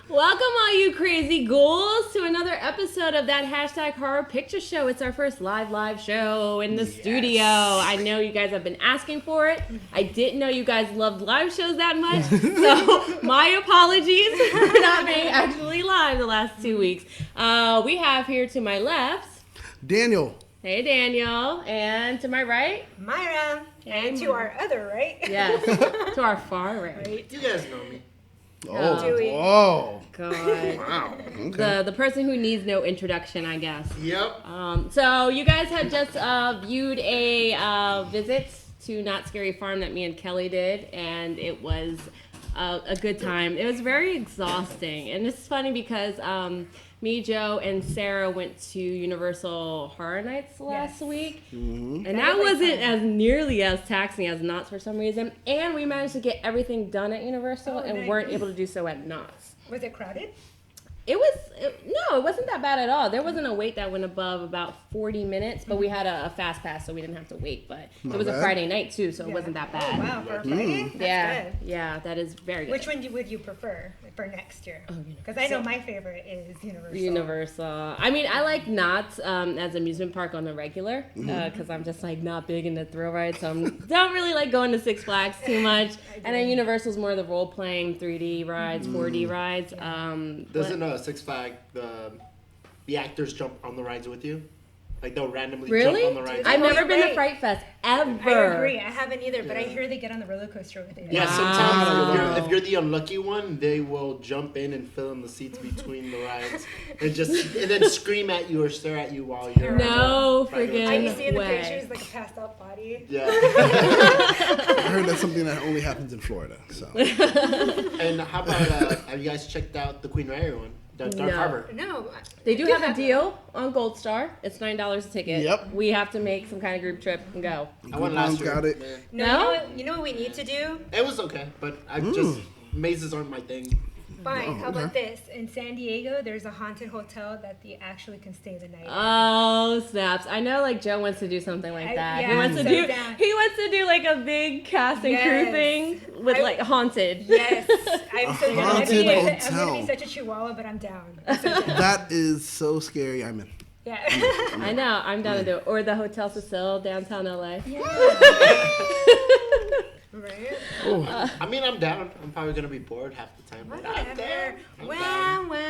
Welcome, all you crazy ghouls, to another episode of that hashtag horror picture show. It's our first live show in the studio. I know you guys have been asking for it. I didn't know you guys loved live shows that much, so my apologies for not being actually live the last 2 weeks. We have here to my left, Daniel. Hey, Daniel. And to my right, Mayra. And to our other right. Yes, to our far right. You guys know me. Oh, Dewey. God. Wow. Okay. The person who needs no introduction, I guess. Yep. So you guys had just viewed a visit to Not Scary Farm that me and Kelly did, and it was a good time. It was very exhausting, and this is funny because me, Joe, and Sarah went to Universal Horror Nights last week, and that wasn't as nearly as taxing as Knott's for some reason. And we managed to get everything done at Universal and weren't able to do so at Knott's. Was it crowded? It wasn't that bad at all. There wasn't a wait that went above about 40 minutes, but we had a fast pass, so we didn't have to wait. But it was a Friday night too, so it wasn't that bad. Oh, wow, for a Friday? That's good. Yeah, that is very good. Which one would you prefer for next year? Because I know my favorite is Universal. Universal. I mean, I like Knott's as amusement park on the regular because I'm just like not big into thrill rides, so I don't really like going to Six Flags too much. And then Universal's more the role playing 3D rides, 4D rides. Doesn't Six Flags the actors jump on the rides with you? Like they'll randomly Really? jump on the rides. I've never you're been to right. Fright Fest ever. I agree. I haven't either, but I hear they get on the roller coaster with it. Yeah, Wow. sometimes if you're the unlucky one, they will jump in and fill in the seats between the rides and then scream at you or stare at you while you're No Fright friggin' I used to see in the way. pictures like a passed out body. Yeah. I heard that's something that only happens in Florida. So. And how about have you guys checked out the Queen Mary one? The Dark No. Harbor. No. They do have a deal on Gold Star. It's $9 a ticket. Yep. We have to make some kind of group trip and go. I went last year. Got it. Man. No? You know what we need to do? It was okay, but I just mazes aren't my thing. Fine. How about okay. this? In San Diego, there's a haunted hotel that you actually can stay the night. Oh snaps! I know, like Joe wants to do something like that. yeah, he wants to so do. down. He wants to do like a big cast and crew Yes. thing with like haunted. Yes, I'm so down. haunted I'm gonna hotel. be such a chihuahua, but I'm down. I'm so down. That is so scary. I'm in. Yeah. I know. I'm down to do it. Or the Hotel Cecil downtown LA. Right? I mean, I'm down. I'm probably gonna be bored half the time. But I'm down. I'm down. Wah.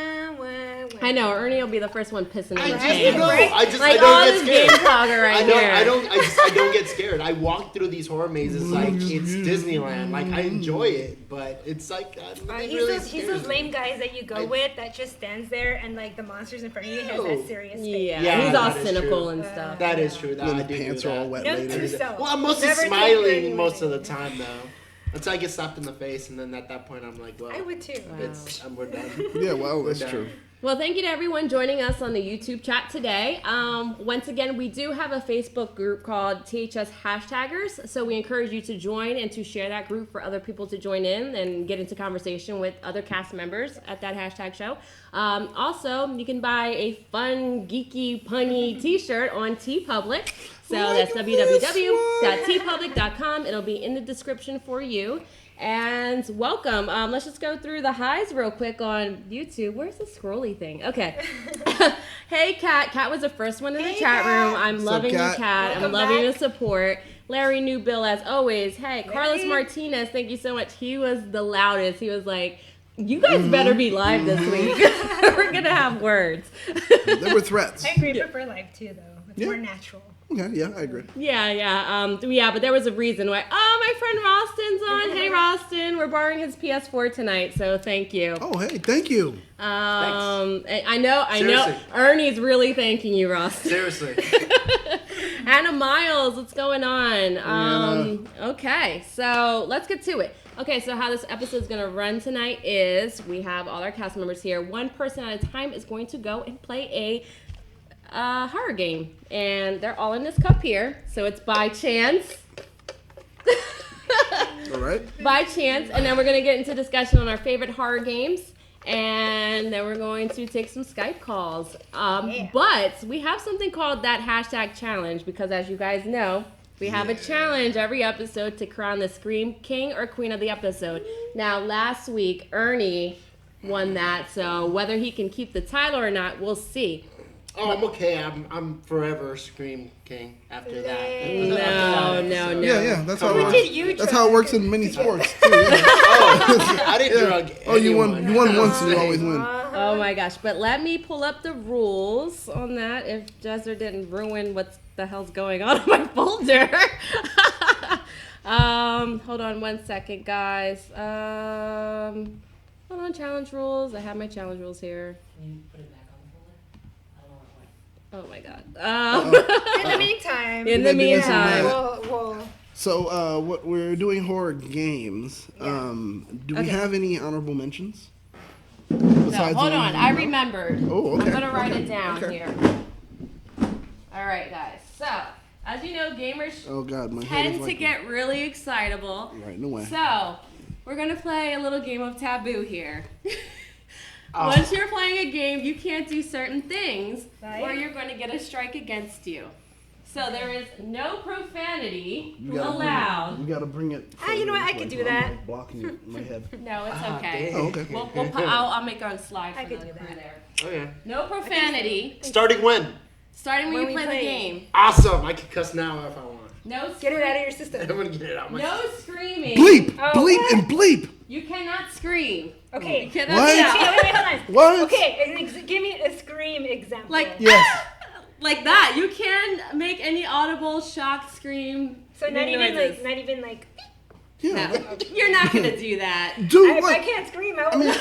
I know. Ernie will be the first one pissing in I the just pants. know. I Like don't all get this scared. game talker right here. I don't get scared. I walk through these horror mazes like it's Disneyland. Like I enjoy it, but it's like I'm not really He's those lame guys that you go with that just stands there and like the monsters in front of you has that serious face. Yeah, Yeah, he's all that is cynical true. and stuff. That is true. That When I the do pants do are all that. wet Note later. to yourself. Well, I'm mostly Never take smiling anything. most of the time though. Until I get slapped in the face, and then at that point I'm like, well, I would too. we're done. Yeah, well, that's done. true. Well, thank you to everyone joining us on the YouTube chat today. Once again, we do have a Facebook group called THS Hashtaggers, so we encourage you to join and to share that group for other people to join in and get into conversation with other cast members at that hashtag show. Also, you can buy a fun, geeky, punny t-shirt on TeePublic. So that's www.tpublic.com. It'll be in the description for you. And welcome. Let's just go through the highs real quick on YouTube. Where's the scrolly thing? Okay. Hey, Kat. Kat was the first one in the chat room. I'm What's up, loving you, Kat? Kat. I'm Welcome loving back. the support. Larry New Bill, as always. Hey, Carlos Larry. Martinez, thank you so much. He was the loudest. He was like, you guys better be live this week. We're going to have words. There were threats. I agree, prefer live too though. It's more natural. Okay, yeah, I agree. Yeah. But there was a reason why. Oh, my friend Ralston's on. Hey, Ralston. We're borrowing his PS4 tonight, so thank you. Oh, hey, thank you. I know. Seriously. Ernie's really thanking you, Ralston. Seriously. Anna Miles, what's going on? Okay, so let's get to it. Okay, so how this episode is going to run tonight is we have all our cast members here. One person at a time is going to go and play a horror game, and they're all in this cup here, so it's by chance. All right. By chance, and then we're going to get into discussion on our favorite horror games, and then we're going to take some Skype calls. But we have something called that hashtag challenge, because as you guys know, We have a challenge every episode to crown the Scream King or Queen of the episode. Now, last week, Ernie won that, so whether he can keep the title or not, we'll see. Oh, I'm okay. I'm forever Scream King after that. No. Yeah, that's how it Who works. did you That's drug? how it works in many sports too. Yeah. I didn't drug Oh, you won. anyone. You won once, and you always win. Oh my gosh, but let me pull up the rules on that if Jezzer didn't ruin what the hell's going on in my folder. Hold on 1 second, guys. Hold on, challenge rules. I have my challenge rules here. Oh my god. In the meantime. In the meantime. We'll So, what we're doing horror games. Do we have any honorable mentions? No, Besides hold the on. ones I you know? remembered. Oh, okay. I'm gonna write Okay. it down Okay. here. All right, guys. So, as you know, gamers Oh God, my head tend is to like get really excitable. right. No way. So, we're gonna play a little game of taboo here. Oh. Once you're playing a game, you can't do certain things, Right. or you're going to get a strike against you. So there is no profanity You gotta allowed. You gotta bring it. you know what, I further, could do I'm that. Blocking it in my head. No, it's Ah, okay. dang. Oh, okay. I'll make a slide I for could the do crew that. there. Okay. No profanity. Starting when? Starting when When you we play the play. game. Awesome. I can cuss now if I want. No get it out of your I'm system. gonna get it out my No screaming. Bleep, Oh, bleep, what? and bleep. You cannot scream. Okay. You cannot What? do Wait, that. wait, hold on. What? Okay, give me a scream example. Like Yes. like that. You can make any audible shocked scream. so not even noises. like. Yeah. No, you're not gonna do that. Dude, If I what? can't scream, I I will. mean,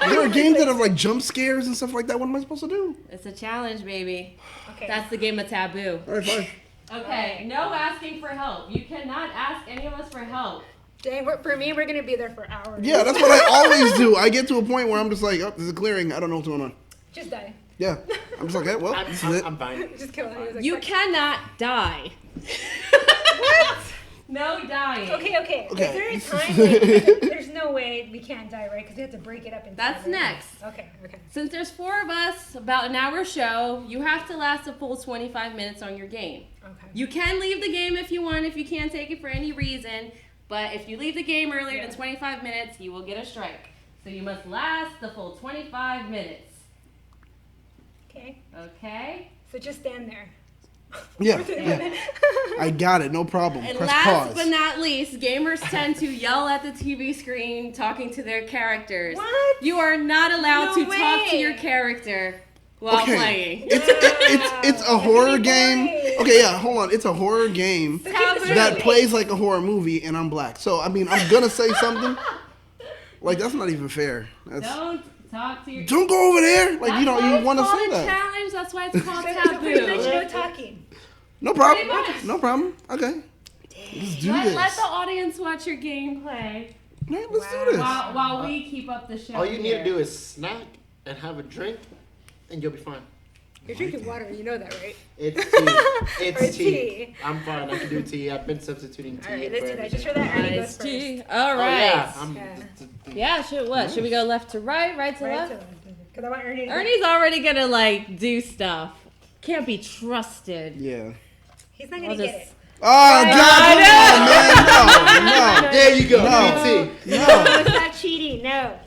there are games that have like jump scares and stuff like that. What am I supposed to do? It's a challenge, baby. Okay. That's the game of taboo. All right, fine. Okay, no asking for help. You cannot ask any of us for help. Dang, for me, we're gonna be there for hours. Yeah, that's what I always do. I get to a point where I'm just like, oh, this is clearing. I don't know what's going on. Just die. Yeah. I'm just like, hey, well, this is it. I'm fine. Just kill him. He was like, You "Fuck." cannot die. What? No dying. Okay. Okay. Is there a time? Like, there's no way we can't die, right? Because we have to break it up into. That's other- next. Okay. Since there's 4 of us, about an hour show, you have to last a full 25 minutes on your game. Okay. You can leave the game if you want, if you can't take it for any reason. But if you leave the game earlier than 25 minutes, you will get a strike. So you must last the full 25 minutes. Okay. Okay? So just stand there. Yeah. I got it. No problem. And Press last pause. but not least, gamers tend to yell at the TV screen talking to their characters. What? You are not allowed No to talk to way. your character while playing. It's a horror be game. boring. Okay, yeah, hold on. It's a horror game Taboo. that plays like a horror movie, and I'm black. So I mean, I'm gonna say something. Like that's not even fair. That's, Don't talk to your don't go over there. Like you That's why you it's want to called say a that. challenge. That's why it's called So pretty much taboo. no talking. No problem. Pretty much. No problem. Okay. Let's do Let this. the audience watch your gameplay Right, let's Wow. do this. while we keep up the show. All you need here. to do is snack and have a drink, and you'll be fine. You're drinking water. You know that, right? It's tea. Or It's tea. tea. I'm fine. I can do tea. I've been substituting tea. All right, for let's do that. Just for everything. that, Ernie goes Nice first. tea. All Oh, right. yeah. I'm, Yeah. Should what? Should we go left to right to Right left? to left. Because I want Ernie to. Ernie's already gonna like do stuff. Can't be trusted. Yeah. He's not I'll gonna get just- it. Oh God! Come on, man. No, There you go. No. PT. no, No, stop cheating. No.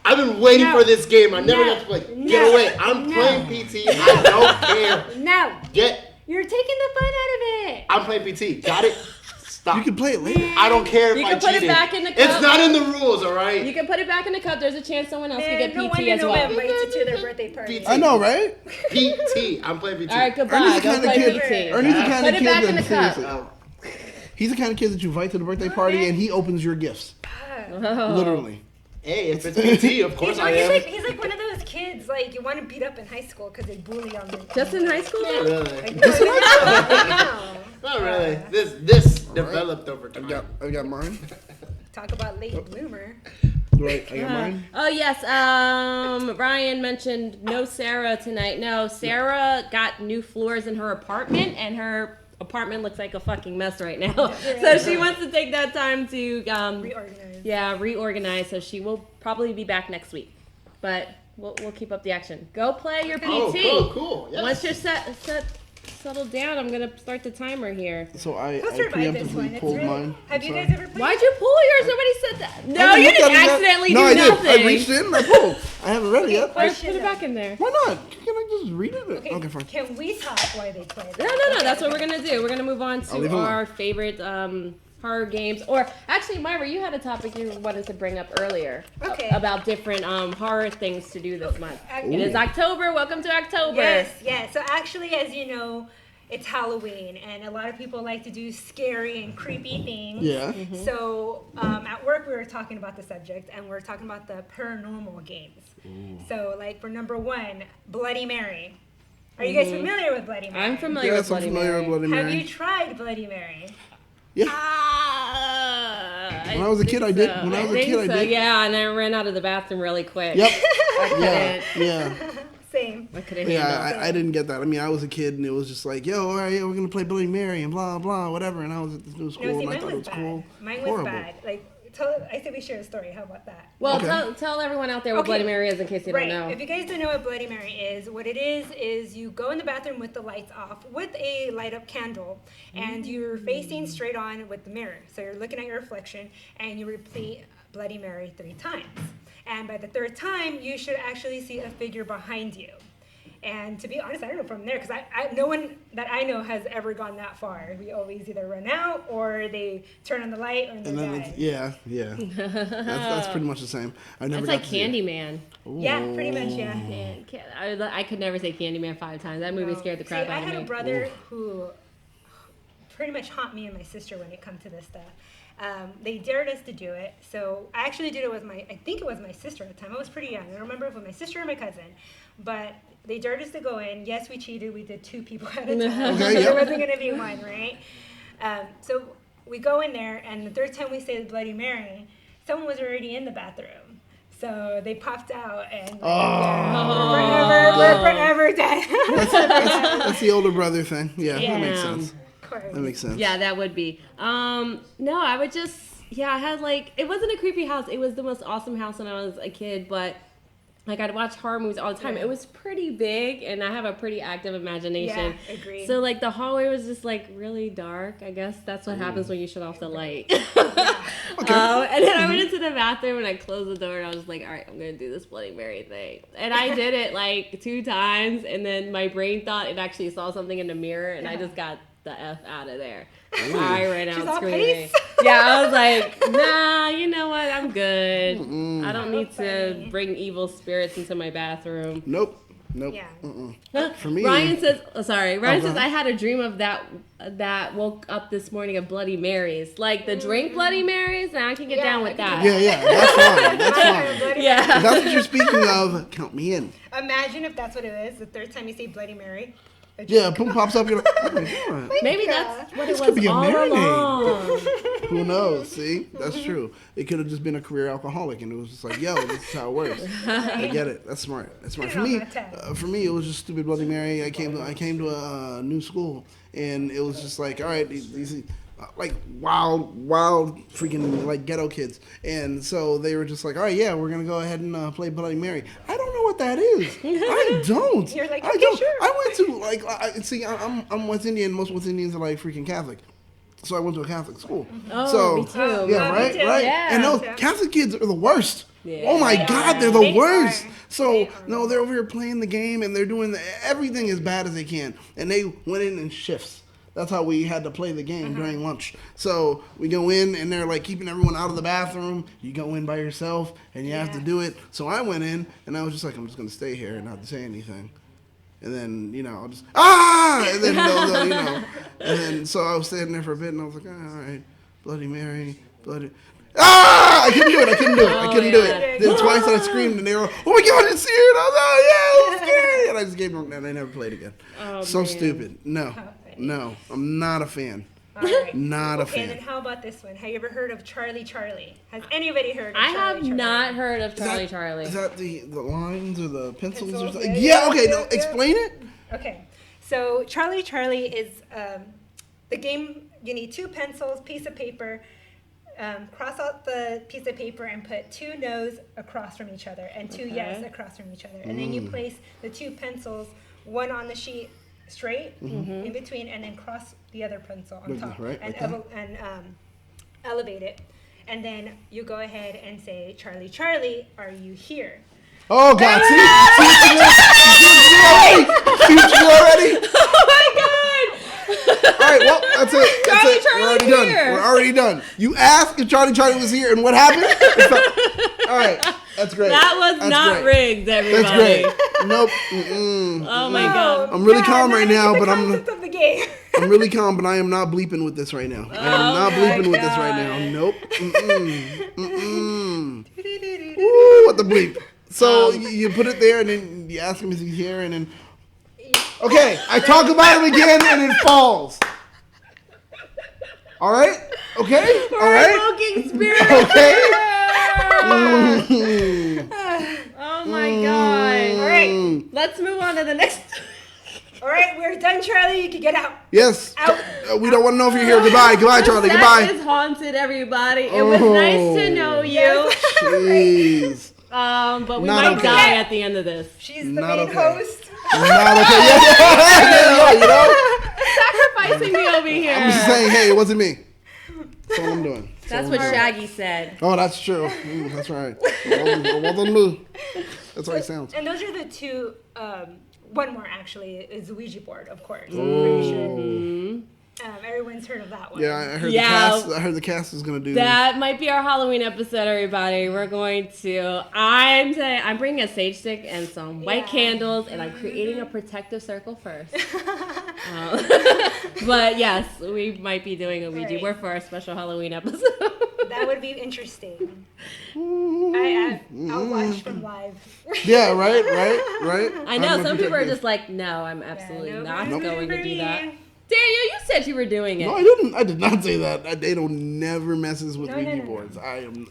I've been waiting No. for this game. I never No. got to play. No. Get away. I'm No. playing PT. I don't care. No. Get. You're taking the fun out of it. I'm playing PT. Got it? Stop. You can play it later. I don't care if You I can put it cheated. back in the It's cup. not in the rules, all right? You can put it back in the cup. There's a chance someone else Man, could get no PT wonder as no one well. invites you to their birthday party. PT. I know, right? PT. I'm playing PT. All right, goodbye. Ernie's the Go kind of play kid. PT. Ernie's the kind Put of it back kid in the that cup. seriously. He's the kind of kid that you invite to the birthday party and he opens your gifts. Oh. Literally. Hey, if it's PT, of course I am. He's like one of those kids like you want to beat up in high school because they bully on them. Just in high school? Not really. Like, no. Not really. This developed over time. I got mine. Talk about late bloomer. Right, I got mine. Oh yes, Ryan mentioned no Sarah tonight. No, Sarah got new floors in her apartment, and her apartment looks like a fucking mess right now. So she wants to take that time to Reorganize. reorganize. So she will probably be back next week, but we'll keep up the action. Go play your PT. Oh, cool. Yes. Once you're settle down. I'm gonna start the timer here. So I Let's revive this one. preemptively It's pulled really. mine. Have I'm you sorry. guys ever played? Why'd you pull yours? Nobody said that. No, I you looked didn't at it, accidentally no, do I nothing. did. I reached in and I pulled. I haven't read it yet. question. Put it back in there. Why not? Can I just read it? Okay, fine. can we talk while they play? No. That's what we're gonna do. We're gonna move on I'll leave to it our favorite horror games. Or actually, Myra, you had a topic you wanted to bring up earlier. Okay. About different horror things to do this month. Ooh. It is October. Welcome to October. Yes. So actually, as you know, it's Halloween, and a lot of people like to do scary and creepy things. Yeah. So at work, we were talking about the subject, and we are talking about the paranormal games. So, like for number 1, Bloody Mary. Are you guys familiar with Bloody Mary? I'm familiar with Yes, I'm Bloody familiar Mary. with Bloody Mary. Have you tried Bloody Mary? Yeah. When I was a kid, I did. When I was a kid, I did. Yeah, and I ran out of the bathroom really quick. Yep. I couldn't. Yeah. Same. I couldn't handle it. Yeah, I didn't get that. I mean, I was a kid, and it was just like, yo, all right, yeah, we're gonna play Bloody Mary and blah blah whatever. And I was at this new school, No, see, and I mine thought it was was bad. cool. Mine was Horrible. bad. Like, I said we share a story. How about that? Well, Okay. tell everyone out there what Okay. Bloody Mary is in case they Right. don't know. If you guys don't know what Bloody Mary is, what it is you go in the bathroom with the lights off with a light up candle, and you're facing straight on with the mirror. So you're looking at your reflection, and you repeat Bloody Mary 3 times. And by the 3rd time, you should actually see a figure behind you. And to be honest, I don't know from there, because no one that I know has ever gone that far. We always either run out, or they turn on the light, or they And then die. that's pretty much the same. I never It's got like to see it. Candyman. Yeah, pretty much, yeah. Man, I could never say Candyman 5 times. That movie scared the crap See, out of me. I had a brother who pretty much haunt me and my sister when it comes to this stuff. They dared us to do it, so I actually did it with I think it was my sister at the time. I was pretty young. I don't remember if it was my sister or my cousin, but they dared us to go in. Yes, we cheated. We did 2 people at a time. Okay, There yep. wasn't going to be one, right? So we go in there, and the 3rd time we say the Bloody Mary, someone was already in the bathroom. So they popped out, and we're forever dead. That's the older brother thing. Yeah, that makes sense. Of course. That makes sense. Yeah, that would be. No, I would just, I had it wasn't a creepy house. It was the most awesome house when I was a kid, but I'd watch horror movies all the time. Yeah. It was pretty big, and I have a pretty active imagination. Yeah, agreed. So the hallway was just really dark. I guess that's what happens when you shut off the light. Okay. And then I went into the bathroom and I closed the door and I was just like, all right, I'm gonna do this Bloody Mary thing. And I did it 2 times, and then my brain thought it actually saw something in the mirror, and I just got the F out of there. I ran She's out all screaming. peace. Yeah, I was like, nah, you know what? I'm good. I don't need to funny. bring evil spirits into my bathroom. Nope. Yeah. For me, Ryan says, Ryan go says, ahead. I had a dream of that woke up this morning of Bloody Marys. Like the drink Bloody Marys, and I can get Yeah, down I with can that. yeah, that's fine. That's fine. Bloody Yeah. If that's what you're speaking of, count me in. Imagine if that's what it is. The 3rd time you say Bloody Mary. a Yeah, drink. boom pops up. You're like, oh my God. Maybe Yeah. that's what This it could was be a all marinade. along. Who knows? See, that's true. It could have just been a career alcoholic, and it was just like, yo, this is how it works. I get it. That's smart. That's smart. For me, it was just stupid Bloody Mary. I came to a new school, and it was just like, all right, these wild freaking ghetto kids, and so they were just like, all right, yeah, we're gonna go ahead and play Bloody Mary. I don't know what that is. I don't. You're like, I okay, don't. sure. I went to I'm West Indian. Most West Indians are freaking Catholic. So I went to a Catholic school. Oh, so, me too. Yeah, Me right, too. right. Yeah. And those Yeah. Catholic kids are the worst. Yeah. Oh my They God, are. they're the They worst. are. So They are. no, they're over here playing the game, and they're doing everything as bad as they can. And they went in shifts. That's how we had to play the game during lunch. So we go in, and they're keeping everyone out of the bathroom. You go in by yourself, and you have to Yeah. do it. So I went in, and I was just like, I'm just gonna stay here and not say anything. And then, I'll just, and then, and then, so I was standing there for a bit, and I was like, all right, Bloody Mary, I couldn't do it, I couldn't do yeah. it. Then twice I screamed, and they were, oh my God, it's here, and I was like, oh yeah, it was scary, and I just gave them, and I never played again. Oh, So man. stupid. No, I'm not a fan. All right. Not a Okay, fan. then how about this one? Have you ever heard of Charlie Charlie? Has anybody heard of I Charlie have Charlie? not heard of Charlie Charlie. Is that the lines or the pencils or Pencils, something? yeah, Yeah, okay, yeah, no, yeah. explain it. Okay, so Charlie Charlie is the game. You need 2 pencils, piece of paper. Cross out the piece of paper and put 2 no's across from each other and 2 yes across from each other. And then you place the 2 pencils, one on the sheet straight in between, and then cross the other pencil on top, Right, and elevate it. And then you go ahead and say, Charlie, Charlie, are you here? Oh God! See what you do already? Oh my God! All right, well, that's it. That's it. Charlie, We're already done. here. We're already done. You asked if Charlie was here, and what happened? All right, that's great. That was That's not great. rigged, everybody. That's great. Nope. Oh my God. I'm really calm right now, but of the game. I'm really calm, but I am not bleeping with this right now. I am not bleeping with this right now. Nope. Ooh, what the bleep? So you put it there, and then you ask him if he's here, and then. Okay, I talk about him again, and it falls. All right. Okay. All right. Invoking spirit. Okay. Oh my God. All right. Let's move on to the next. All right, we're done, Charlie. You can get out. Yes. Out. We don't want to know if you're here. Goodbye. Goodbye, Charlie. That Goodbye. is haunted, everybody. It was nice to know you. Jeez. But we Not might okay. die at the end of this. She's the Not main okay. host. Not okay. Yeah, you know. Sacrificing me over here. I'm just saying, hey, it wasn't me. That's all I'm doing. That's what Shaggy said. Oh, that's true. That's right. It wasn't me. That's how he sounds. And those are the two. One more actually is the Ouija board, of course. I'm pretty sure. Everyone's heard of that one. Yeah, I heard Yeah. the cast. I heard the cast is gonna do. That might be our Halloween episode, everybody. We're going to. I'm bringing a sage stick and some white candles, and I'm creating a protective circle first. But yes, we might be doing a Ouija board for our special Halloween episode. That would be interesting. I'll watch from live. Yeah, right. I know I'm some people are protective. just like, no, I'm absolutely not nobody's going to do rooting that. for me. Daniel, you said you were doing it. No, I didn't. I did not say that. Dado never messes with No, Ouija no. boards.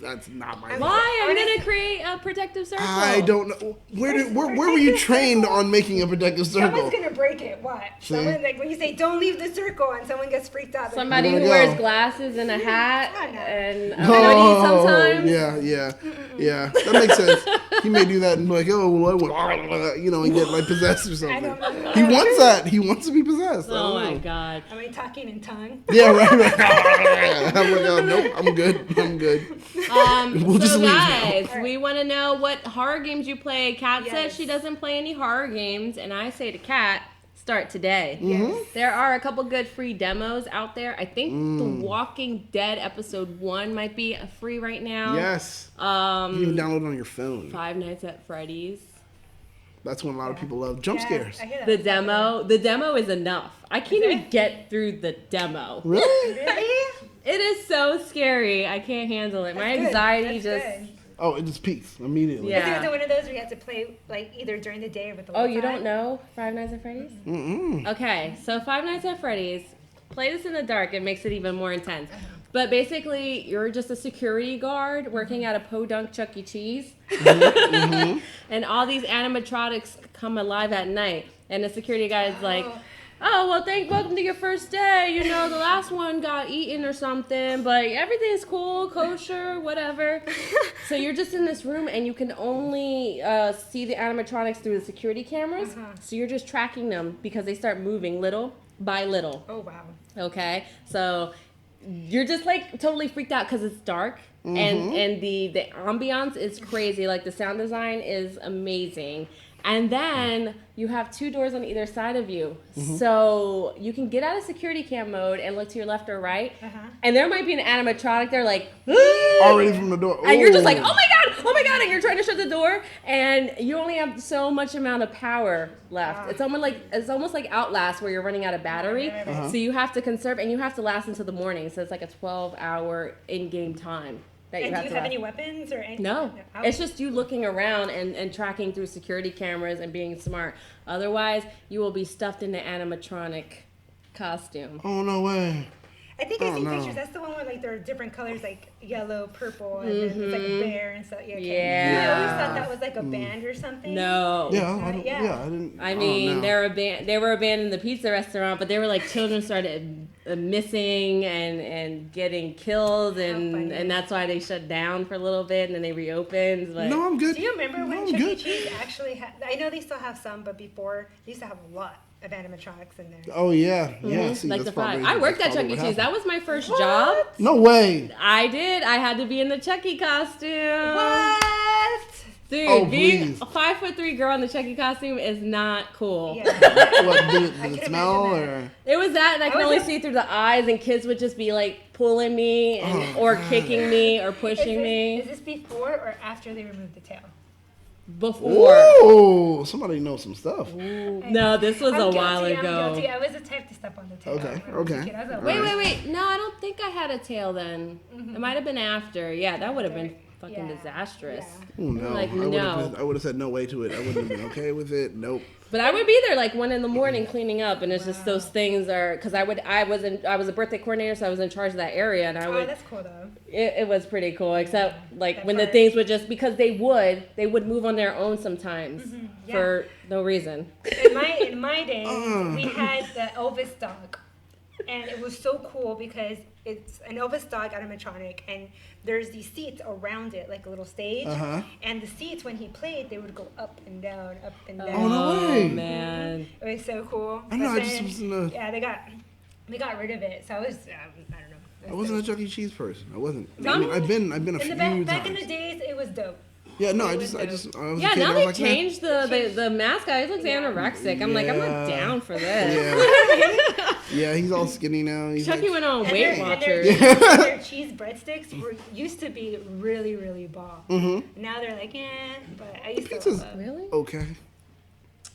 That's not my. Why? I'm gonna create a protective circle. I don't know. Where were you trained on making a protective circle? Someone's gonna break it. What? Someone, like when you say don't leave the circle and someone gets freaked out. they're Somebody We're who gonna wears go. glasses and a hat I know. and a hoodie sometimes. Yeah. That makes sense. He may do that and be like, oh, well, and get like possessed or I something. don't know. He wants that. He wants to be possessed. I Oh don't my know. God. Am I talking in tongue? Yeah, right. I'm like, nope, I'm good. We'll just So leave now. guys, we want to know what horror games you play. Kat said Yes. she doesn't play any horror games, and I say to Kat, start today. Yes. There are a couple good free demos out there. I think The Walking Dead episode 1 might be free right now. Yes. You can even download it on your phone. Five Nights at Freddy's. That's when a lot of people love jump scares. I hear that. The demo is enough. I can't even get through the demo. Really? Really? It is so scary. I can't handle it. My That's good. anxiety That's just. good. Oh, it just peaks immediately. Yeah. Is it one of those where you have to play like either during the day or with the Oh, lights you on? don't know Five Nights at Freddy's? Mm-mm. Okay, so Five Nights at Freddy's. Play this in the dark. It makes it even more intense. But basically, you're just a security guard working at a podunk Chuck E. Cheese. And all these animatronics come alive at night. And the security guy is like, oh, well, welcome to your first day. You know, the last one got eaten or something, but everything's cool, kosher, whatever. So you're just in this room, and you can only see the animatronics through the security cameras. So you're just tracking them because they start moving little by little. Oh wow. Okay, so you're just like totally freaked out because it's dark and the ambiance is crazy. Like the sound design is amazing. And then you have two doors on either side of you. So you can get out of security cam mode and look to your left or right. And there might be an animatronic there like, Already from the door. and you're just like, Ooh. oh my god, and you're trying to shut the door, and you only have so much amount of power left. It's almost like Outlast where you're running out of battery, so you have to conserve, and you have to last until the morning. So it's like a 12-hour in-game time that And do you to have last. any weapons or anything? No, Oh. it's just you looking around and tracking through security cameras and being smart. Otherwise, you will be stuffed in the animatronic costume. Oh, no way. I think I've seen no. pictures. That's the one where like there are different colors, like yellow, purple, and then it's like a bear and stuff. Yeah. Okay. Yeah. I always thought that was like a band or something. No. Yeah, I Yeah. didn't. I mean, know. they were abandoned the pizza restaurant, but they were like children started missing and getting killed, funny. and that's why they shut down for a little bit and then they reopened. But No, I'm good. Do you remember when I'm Chuck E. good. Cheese actually had? I know they still have some, but before they used to have a lot of animatronics in there. Oh yeah, yeah. See, like that's the five. probably- I worked that's at Chuck probably E. what Cheese. That happened. was my first job. No way. I did. I had to be in the Chucky costume. What? Dude, Oh, being please. a 5'3" girl in the Chucky costume is not cool. Yeah. What did I it could smell imagine or? It was that, and I could was only a- see through the eyes, and kids would just be like pulling me, and, Oh, or God. kicking me, or Is pushing me. this before or after they removed the tail? Before. Oh, somebody knows some stuff. No, this was I'm a while guilty, ago. I'm guilty. I was the type to step on the tail. Okay, when I was a okay. kid. I was like, Wait, Alright. wait, wait. No, I don't think I had a tail then. It might have been after. Yeah, that would have been fucking Yeah. disastrous. Yeah. Oh no, Like, I would have said no way to it. I wouldn't have been okay with it. Nope. But I would be there like 1 a.m. cleaning up, and it's just those things are because I was a birthday coordinator, so I was in charge of that area, and I Oh, would. that's cool though. It was pretty cool, except like That when the part. things would just because they would move on their own sometimes Yeah. for no reason. In my day, we had the Elvis dog, and it was so cool because it's an Elvis dog animatronic, and there's these seats around it, like a little stage. Uh-huh. And the seats, when he played, they would go up and down, up and down. Oh, no way. Man. It was so cool. I know, But I just then- wasn't Yeah, they got rid of it, so I was I don't know. I wasn't a Chuck E. Cheese person. I wasn't. I Tom? mean, I've been a few Back in times. the days, it was dope. Yeah, no, I it was was a Yeah, kid, now I was they've like, changed the mascot. He looks anorexic. I'm like, I'm not Yeah. down for this. Yeah. Yeah, he's all skinny now. He's Chucky like, went on And Weight their, Watchers. their cheese breadsticks used to be really, really bomb. Mm-hmm. Now they're like, but I used to Pizza's love them. Really? okay.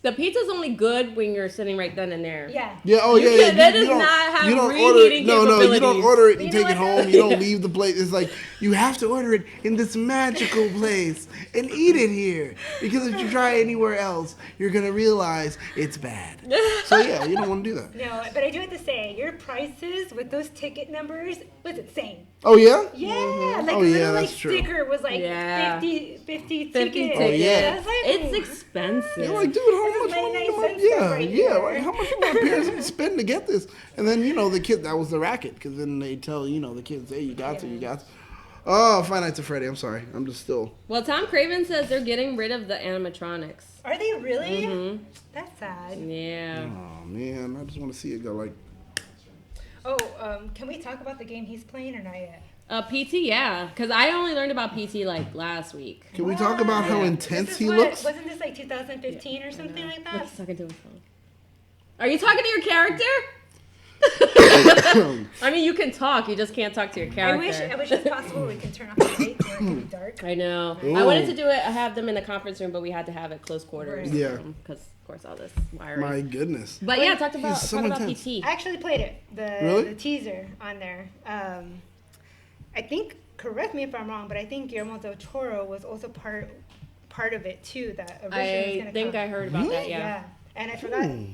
The pizza's only good when you're sitting right then and there. Yeah. Yeah, oh You yeah, can't- yeah. that does not have you don't reheating order. No, you don't capabilities. order it and You know take it what? home. You don't leave the place. It's like you have to order it in this magical place and eat it here because if you try anywhere else, you're gonna realize it's bad. So yeah, you don't want to do that. No, but I do have to say, your prices with those ticket numbers was insane. Oh yeah. Yeah, Oh, like a little yeah, like that's true. sticker was like Yeah. 50 50 tickets. Oh, yeah. I was like, It's expensive. You're like, dude, how This is much money? 99 Like, cents yeah, right yeah, here. right. How much do my parents spend to get this? And then the kid that was the racket because then they tell the kids, hey, you got to, you got to. Oh, Five Nights at Freddy. I'm sorry, I'm just still. Well, Tom Craven says they're getting rid of the animatronics. Are they really? Mhm. That's sad. Yeah. Oh man, I just want to see it go like. Oh, can we talk about the game he's playing or not yet? PT, yeah, because I only learned about PT like last week. Can we talk about how Yeah. intense This is he what- looks? Wasn't this like 2015 or something like that? Look, he's talking to his phone. Are you talking to your character? I mean, you can talk. You just can't talk to your I wish character. it's possible we can turn off the lights or it can be dark. I know. Ooh. I wanted to do it. I have them in the conference room, but we had to have it close quarters. Right. Yeah. Because of course all this wiring. My goodness. But yeah, talk about so talk about intense. PT. I actually played it, Really? the teaser on there. I think, correct me if I'm wrong, but I think Guillermo del Toro was also part of it too. That originally was I gonna think come. I heard about that. Yeah. Yeah. And I forgot Hmm.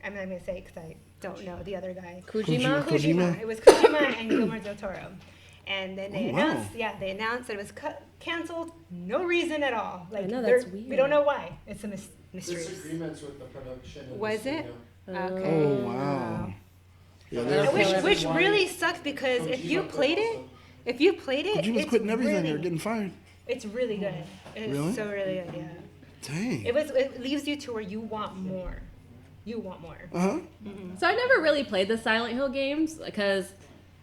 I'm not gonna say because I don't know the other guy. Kojima. Kojima. It was Kojima and Guillermo del Toro. And then they Oh, wow. announced that it was canceled. No reason at all. Like know, that's we weird. don't know why. It's a mystery. Disagreements with the production. of the Was it? studio. Okay. Oh wow. Yeah, Yeah. they're- Which really sucks because if you played it, Kojima's it's quitting everything. really, They're getting fired. it's really good. It's Really? so really good. Yeah. Dang. It leaves you to where you want more. You want more. Uh-huh. So I never really played the Silent Hill games because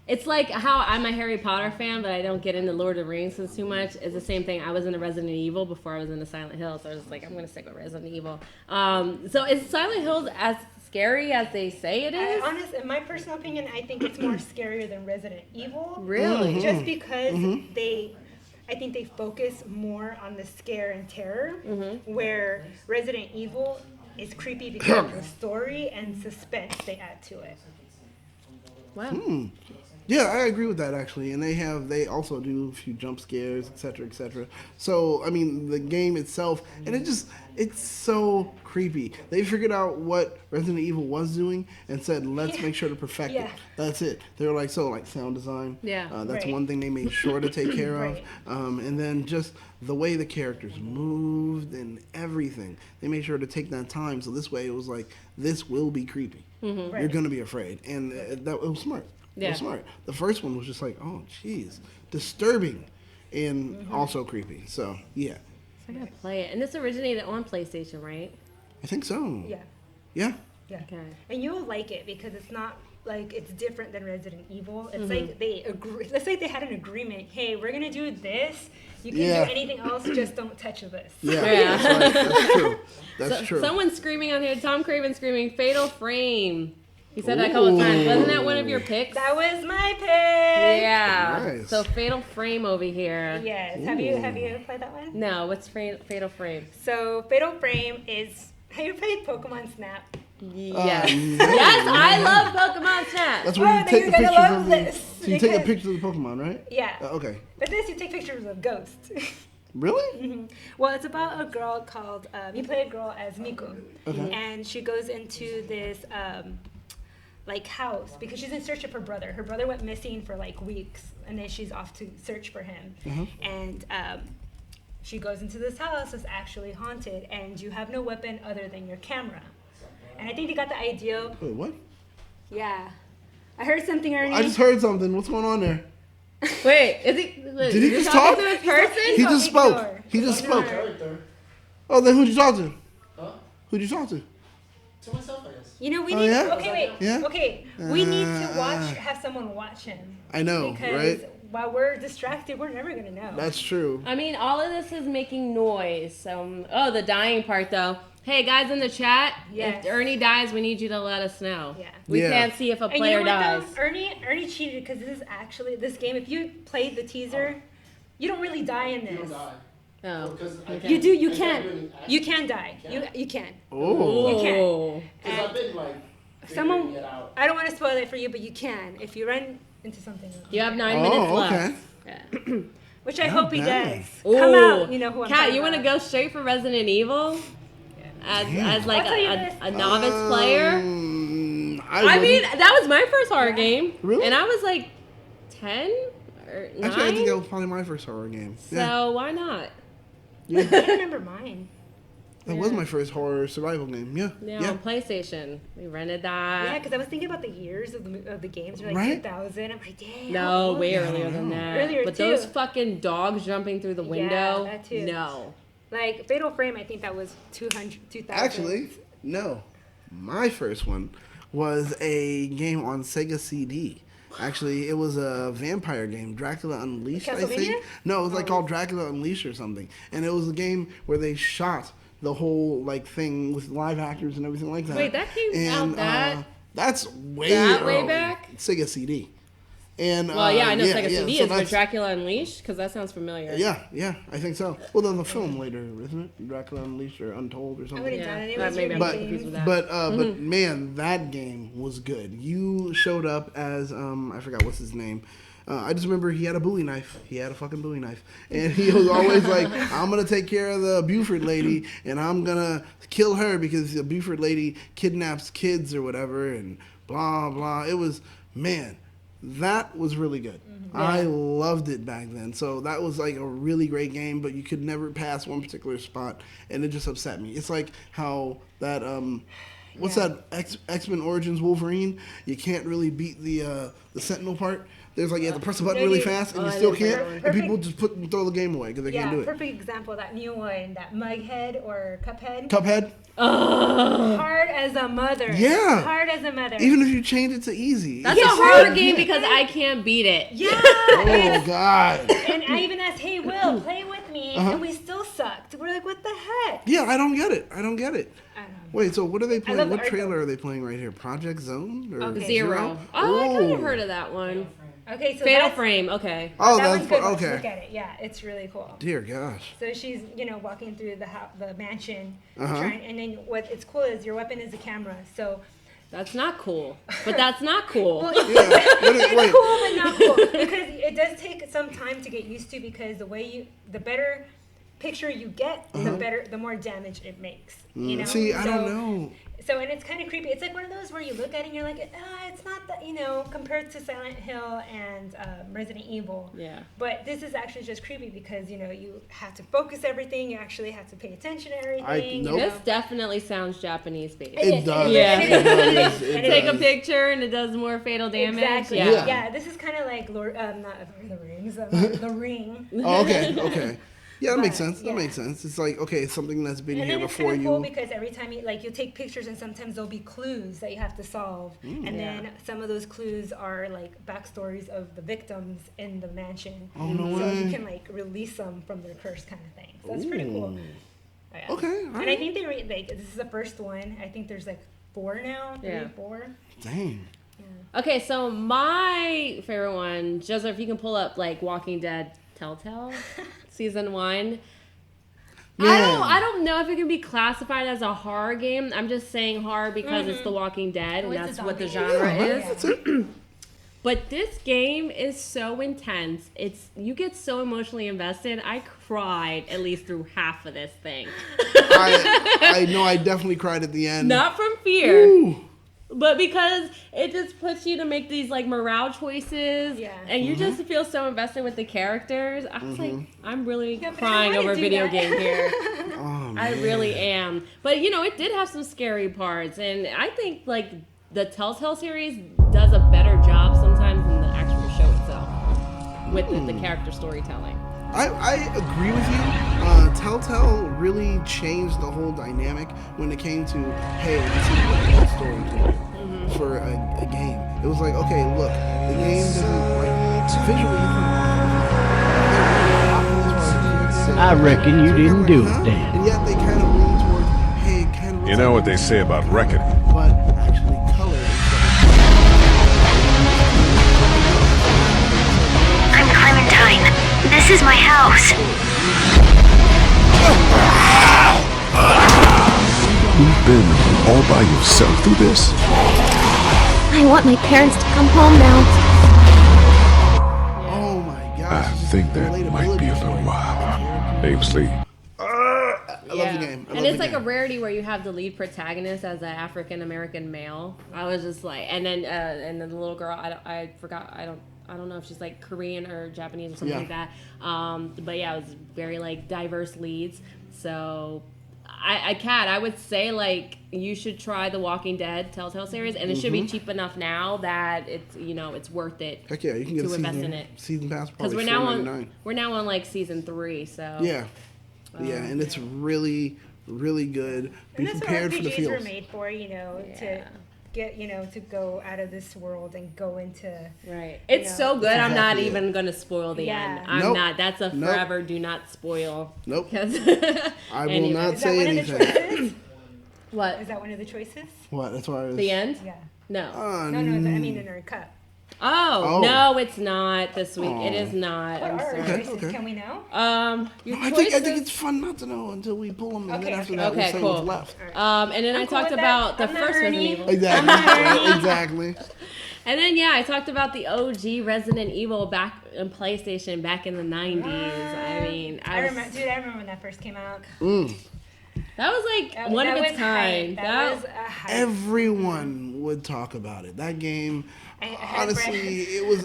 it's like how I'm a Harry Potter fan, but I don't get into Lord of the Rings too much. It's the same thing. I was into Resident Evil before I was into Silent Hill, so I was like, I'm gonna stick with Resident Evil. So is Silent Hill as scary as they say it is? Honestly, in my personal opinion, I think it's more scarier than Resident Evil. Really? Just because I think they focus more on the scare and terror, where Resident Evil is creepy because of the story and suspense they add to it. Wow. Yeah, I agree with that actually, and they also do a few jump scares, etc., etc. So I mean, the game itself, and it's so creepy. They figured out what Resident Evil was doing and said, let's make sure to perfect it. That's it. They were like, sound design. Yeah. That's one thing they made sure to take care of, Right. and then just the way the characters moved and everything. They made sure to take that time, so this way it was like, this will be creepy. Mm-hmm. You're gonna be afraid, and it was smart. Yeah. It was smart. The first one was just like, oh, jeez, disturbing, and also creepy. So yeah, I gotta play it. And this originated on PlayStation, right? I think so. Yeah. Yeah. Yeah. Okay. And you'll like it because it's not like it's different than Resident Evil. It's Mm-hmm. like they agree. Let's say they had an agreement. Hey, we're gonna do this. You can Yeah. do anything else, just don't touch this. Yeah. Yeah. That's right. That's true. That's true. Someone's screaming on here. Tom Craven screaming, Fatal Frame. He said that a couple of times. Wasn't that one of your picks? That was my pick. Yeah. Nice. So Fatal Frame over here. Yes. Have you played that one? No, what's Fatal Frame? So Fatal Frame is. Have you played Pokemon Snap? Yes. no. Yes, I love Pokemon Snap. That's where Oh, you then take you're the gonna pictures love of this, So you take a because- picture of the Pokemon, right? Yeah. Okay. But this, you take pictures of ghosts. Really? Well, it's about a girl called. You play a girl as Miku, and she goes into this like house because she's in search of her brother. Her brother went missing for like weeks, and then she's off to search for him. And she goes into this house that's actually haunted, and you have no weapon other than your camera. And I think they got the idea. Wait, what? Yeah, I heard something, Ernie. I just heard something. What's going on there? Wait, is he? Did he you're just talking talk? to this person? He just spoke. Ignore. He just Ignore. spoke. Character. Oh, then who'd you talk to? Huh? Who'd you talk to? To myself, I guess. You know, we Oh, need. yeah? Okay, wait. Yeah? Okay, we need to have someone watch him. I know, Because right? while we're distracted, we're never gonna know. That's true. I mean, all of this is making noise. Oh, the dying part though. Hey guys in the chat, Yes. if Ernie dies, we need you to let us know. Yeah. We Yeah. can't see if a And you player know what, dies. though? Ernie cheated because this game. If you played the teaser, you don't really die in You don't this. die. Oh. Because I Okay. can't- You do. You I can. can't do any You action. can die. You can. Oh. You can. Oh. Because I've been like Someone. figuring it out. I don't want to spoil it for you, but you can if you run into something. You have 9 minutes Oh, left. okay. Yeah. Which I Not hope he bad. does. Come Ooh. out. You know who I'm Kat, talking you want to about. go straight for Resident Evil? As like I'll tell you this. a novice player? I I mean, wouldn't. that was my first horror game. Really? And I was like 10 or 9. Actually, I think that was probably my first horror game. So Yeah, why not? I don't remember mine. that was my first horror survival game. Yeah, Yeah, yeah. on PlayStation. We rented Yeah, that. because I was thinking about the years of the games. They're like Right? 2000. I'm like, damn. No, how old way is earlier it? than that. Earlier, but those too. fucking dogs jumping through the window. that too. No. Like Fatal Frame, I think that was 2000. Actually, no. My first one was a game on Sega CD. Actually, it was a vampire game, Dracula Unleashed, I Castlevania? think. No, it was like called Dracula Unleashed or something. And it was a game where they shot the whole like thing with live actors and everything like that. Wait, that came out that- that's way that way early. back? Sega CD. And Well, yeah, I know Sega yeah, CD so is, but that's- Dracula Unleashed? Because that sounds familiar. Yeah, I think so. Well, then the film later, isn't it? Dracula Unleashed or Untold or I something. would have Yeah. done it. It That was maybe I'm really confused with games. that. But man, that game was good. You showed up as I forgot what's his name. I just remember he had a Bowie knife. He had a fucking Bowie knife, and he was always like, "I'm gonna take care of the Buford lady, and I'm gonna kill her because the Buford lady kidnaps kids or whatever." And blah blah. It was that was really good. I loved it back then. So that was like a really great game, but you could never pass one particular spot, and it just upset me. It's like how that what's that X-Men Origins Wolverine? You can't really beat the Sentinel part. There's like you have to press the button really fast, and Oh, you I still didn't play can't. that one. And people just throw the game away because they Yeah, can't do it. perfect example. That new one, that Mughead or Cuphead. Cuphead. Hard as a mother. Yeah. Hard as a mother. Even if you change it to easy. That's it's a the horror same. game because I can't beat it. Yeah. Oh God. And I even asked, "Hey, Will, play with me," and we still sucked. We're like, "What the heck?" Yeah, I don't get it. I don't get it. I don't know. Wait, so what are they playing? love the What art, trailer though. are they playing right here? Project Zone or Okay. Zero. Oh, I kind Oh. of heard of that one. Okay, so Fatal that's, Frame. Okay. Oh, that that's one's good. okay. Look at it. Yeah, it's really cool. Dear gosh. So she's, walking through the mansion, Uh-huh. and then what it's cool is your weapon is a camera. So That's not cool. But that's not cool. Well, Wait. it's cool, but not cool because it does take some time to get used to because the better picture you get, the more damage it makes. You know? See, I don't know. So, and it's kind of creepy. It's like one of those where you look at it and you're like, it's not that, compared to Silent Hill and Resident Evil. Yeah. But this is actually just creepy because, you have to focus everything. You actually have to pay attention to everything. Nope. This definitely sounds Japanese based. It does. Yeah. It does. It Take a does. picture and it does more fatal damage. Exactly. Yeah. Yeah, this is kind of like not Lord of the Rings, The Ring. Oh, okay. Yeah, that makes sense. yeah. That makes sense. It's like, okay, something that's been And here then it's before kind of you. cool because every time you take pictures and sometimes there'll be clues that you have to solve. And then some of those clues are like backstories of the victims in the mansion. Oh, no so way. you can like release them from their curse kind of thing. So that's pretty cool. Oh, yeah. Okay, And alright. I think this is the first one. I think there's like 4 now, 3, 4. Dang. Okay, so my favorite one, Joseph, you can pull up like Walking Dead Telltale season 1. I don't know if it can be classified as a horror game. I'm just saying horror because it's The Walking Dead and it's that's a what the zombie. genre Yeah, is. But this game is so intense. You get so emotionally invested. I cried at least through half of this thing. I know I definitely cried at the end. Not from fear. Ooh. But because it just puts you to make these like morale choices, and you just feel so invested with the characters. I was like, I'm really but I crying wanna over a do video that. game here. Oh, I really am. But it did have some scary parts, and I think like the Telltale series does a better job sometimes than the actual show itself with the character storytelling. I agree with you. Telltale really changed the whole dynamic when it came to, hey, this is what a good story can do for a game. It was like, okay, look, the game doesn't, like, visually, I reckon you didn't do it, Dan. and yet they kind of lean towards, hey, it kind of You know what they say about reckoning. but actually color I'm Clementine. This is my house. You've been all by yourself through this? I want my parents to come home now. Oh my gosh. I it's just think that might be a relatability little to it. wild. Aimsley, I love the game. And it's like a rarity where you have the lead protagonist as an African American male. I was just like, and then the little girl, I forgot, I don't know if she's like Korean or Japanese or something like that. But yeah, it was very like diverse leads. So I would say like you should try the Walking Dead Telltale series, and it should be cheap enough now that it's worth it. Heck yeah, you can get to a invest in it. season pass Because probably we're now on like season 3. So Yeah. Yeah, and it's really, really good. Be And that's what prepared for the RPGs feels. were made for, to get, to go out of this world and go into. right. It's so good. I'm not Exactly even gonna spoil the Yeah. end. I'm Nope. not. That's a Nope. forever do not spoil. Nope. 'Cause I will Anyway. not Is that say one anything. of the choices? What? Is that one of the choices? What? That's why I was. The end? Yeah. No. No, I mean in our cup. Oh, Oh. no, it's not this week. It Oh. is not. What I'm are our sorry. choices? okay. Can we know? Your I choices. think it's fun not to know until we pull them, and then Okay, after okay. that we'll Okay, say cool. what's left. And then I I'm cool talked with about that. the I'm not first Resident Erni. Evil. Exactly. Exactly. And then I talked about the OG Resident Evil back on PlayStation back in the 90s. I mean, I remember when that first came out. that was like one of That its was kind. hype. That was a hype. Everyone would talk about it. That game, I had honestly, it was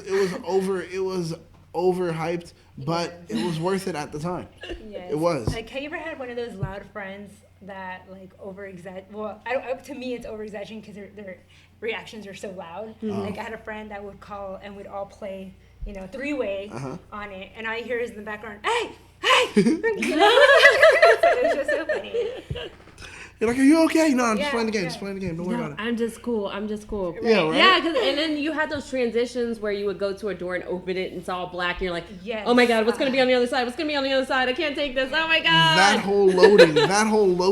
overhyped, but it was worth it at the time. Yes. It was. Like, have you ever had one of those loud friends that like over-exaggerate? Well, to me, it's over-exaggerating because their reactions are so loud. Like, I had a friend that would call and we'd all play, 3-way on it, and I hear in the background, "Hey, hey!" So it was just so funny. You're like, are you okay? No, I'm just Yeah, playing the game. yeah. Just playing the game. Don't worry No, about it. I'm just cool. Yeah, right? Yeah, and then you had those transitions where you would go to a door and open it and it's all black and you're like, Yes. oh my god, what's going to be on the other side? What's going to be on the other side? I can't take this. Oh my god. That whole loading,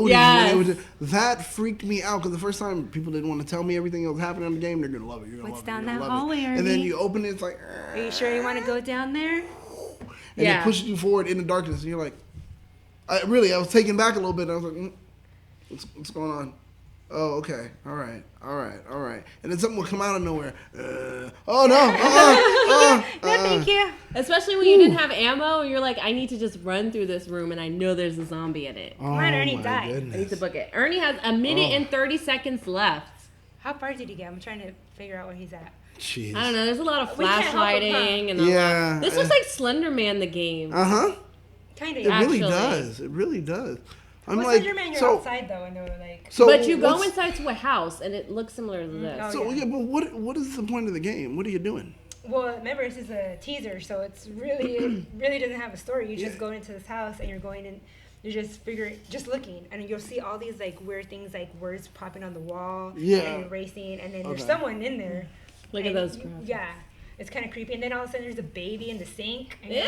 Yes. when it was, that freaked me out because the first time people didn't want to tell me everything that was happening in the game, they're gonna love it. You're gonna What's love it. down You're gonna that love hallway, it. And then Ernie? you open it, it's like, Are you sure you want to go down there? and Yeah. it pushes you forward in the darkness, and you're like, I was taken back a little bit. And I was like, what's going on? Oh, okay. All right. And then something will come out of nowhere. Oh no! No, thank you. Especially when you didn't have ammo, and you're like, I need to just run through this room, and I know there's a zombie in it. Oh, Come on, Ernie, my die. goodness. I need to book it. Ernie has a minute and 30 seconds left. How far did he get? I'm trying to figure out where he's at. Jeez. I don't know. There's a lot of We can't help him, flashlighting and Yeah. This looks like Slender Man, the game. Kind of. It really Actually. does. It really does. I'm Well, like, Slenderman, you're so, outside though, and they're like. so But you go what's- inside to a house, and it looks similar to this. Oh, So yeah, but what is the point of the game? What are you doing? Well, remember this is a teaser, so it's really it really doesn't have a story. You just Yeah. go into this house and you're going in. You're just looking, and you'll see all these like weird things, like words popping on the wall, Yeah. and erasing, and then there's Okay. someone in there. Look at and those. Yeah, it's kind of creepy. And then all of a sudden there's a baby in the sink. And Ew.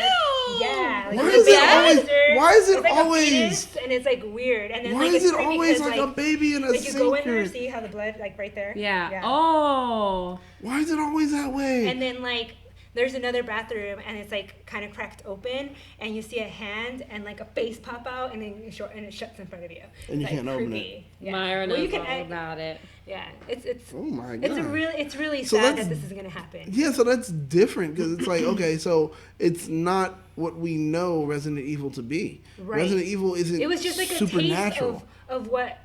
Yeah. Like Why it's is a it always- monster. why is it It's like always- a fetus, and it's like weird. And then Why like is it's it creepy always 'cause, like a baby in a like you go in there, sink? see how the blood like right there. Yeah. Oh. Why is it always that way? And then like there's another bathroom and it's like kind of cracked open and you see a hand and like a face pop out and then it shuts in front of you. And you It's, can't like, open creepy. Yeah. Myra knows Well, you can all about it. Yeah, it's Oh my god. it's really So sad that's- that this is gonna happen. Yeah, so that's different because it's like, okay, so it's not what we know Resident Evil to be. Right. Resident Evil isn't It was just like a supernatural. taste of what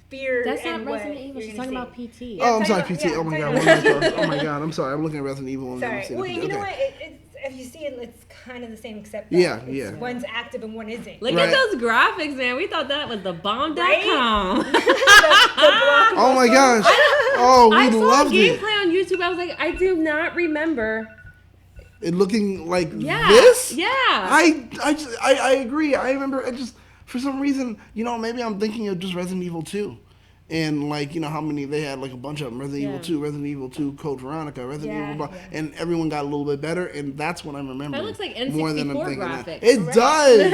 fear That's and not what Resident Evil. you're She's gonna talking see. about PT. Yeah, Oh, I'm I'm sorry, talking PT. about- Oh my yeah, god. I'm What talking am I talking- Oh my god. I'm sorry. I'm looking at Resident Evil and Sorry. I'm seeing Well, you know okay. what? If you see it, it's kind of the same except that Yeah, it's- yeah. one's active and one isn't. Look Right. at those graphics, man. We thought that was the bomb.com. Oh my gosh. Oh, I we saw loved it. gameplay on YouTube. I was like, I do not remember. It looking like Yeah. this? Yeah. I agree. I remember it just for some reason, maybe I'm thinking of just Resident Evil 2. And like, how many they had, like a bunch of them. Resident Evil 2, Resident Evil 2, Code Veronica, Resident Yeah, Evil blah, yeah. and everyone got a little bit better, and that's what I'm remembering. That looks like more than I'm N64 thinking now. graphics. It does.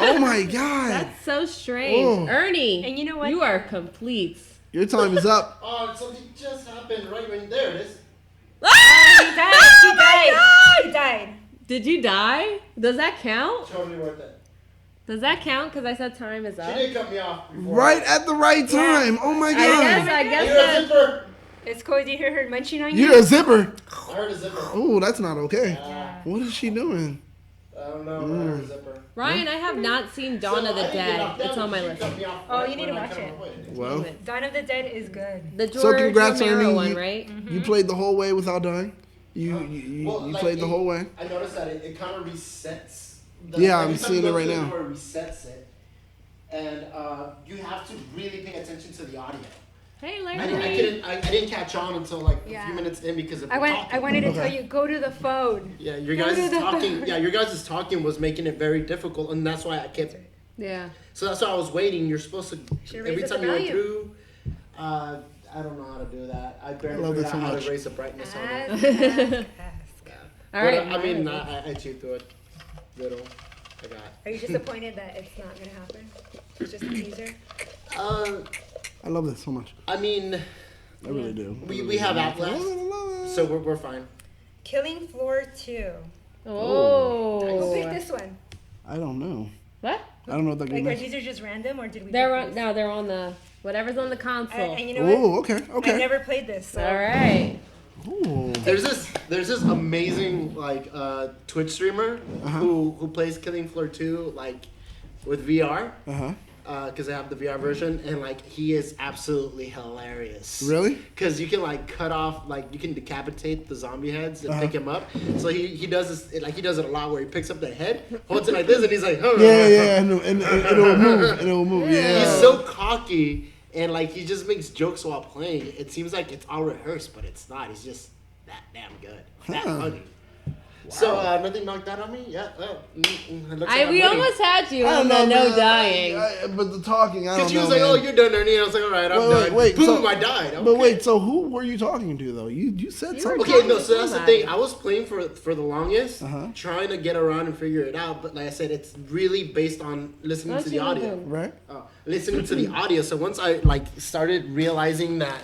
Oh my god. That's so strange. Oh. Ernie, And you know what? You are complete. Your time is up. Oh, something just happened right when there it is. He died. Oh my God! He died. Did you die? Does that count? Totally worth it. Does that count? Because I said time is She up. didn't cut me off before. Right at the right time. Oh my I god. guess You're a that. zipper. It's cool. Did you hear her munching on you? You're a zipper. I heard a zipper. Oh, that's not okay. Yeah. What is she doing? I don't know. I heard a zipper. Ryan, I have not seen Dawn of the Dead. It's on my list. Oh, you need to watch it. Well, Dawn of the Dead is good. The So George congrats, Romero Ernie. one, right? you played the whole way without dying? You Like, played the whole way? I noticed that it kind of resets. Yeah, I'm every time seeing you it go right to the now. door, It resets it, and you have to really pay attention to the audio. Hey, I Larry. didn't catch on until like a Yeah. few minutes in because of I talking. wanted to Okay. tell you, go to the phone. Yeah, your Go guys' to the talking. phone. Yeah, your guys' talking was making it very difficult, and that's why I kept. Yeah. So that's why I was waiting. You're supposed to Should've every raised time the you went volume. through. I don't know how to do that. I barely love it figured so out how much. to raise the brightness on it. Ask. All right. But, I mean, I chewed through it. Little. I got. Are you disappointed that it's not gonna happen? It's just a teaser. I love this so much. I mean, I really do. I we really have do. Outlast, I love it. so we're fine. Killing Floor 2. Who Oh. picked this one? I don't know. What? I don't know what that Like, game are is. these are just random, or did we? They're pick on. these? No, they're on the whatever's on the console. And you know what? Oh, okay, I okay. never played this. So. All right. Ooh. There's this amazing like Twitch streamer who plays Killing Floor 2 like with VR. Because I have the VR version, and like he is absolutely hilarious. Really? Because you can like cut off, like you can decapitate the zombie heads and pick him up. So he does this, like he does it a lot, where he picks up the head, holds it like this, and he's like, Yeah, and it'll move. It'll move. Yeah. He's so cocky, and like he just makes jokes while playing. It seems like it's all rehearsed, but it's not. He's just that damn good, that funny. So nothing knocked that on me. Yeah. It looks like I'm We winning. almost had you I on don't the know, no man. dying. But the talking, I don't know. Because she was like, "Oh, man. you're done, Ernie." And I was like, "All right, I'm done." Wait, Boom! so- I died. But Okay. wait, so who were you talking to though? You said You something. were Okay, no. talking So to that's the somebody. thing. I was playing for the longest, trying to get around and figure it out. But like I said, it's really based on listening What to the you audio. doing? Right? Listening to the audio. So once I like started realizing that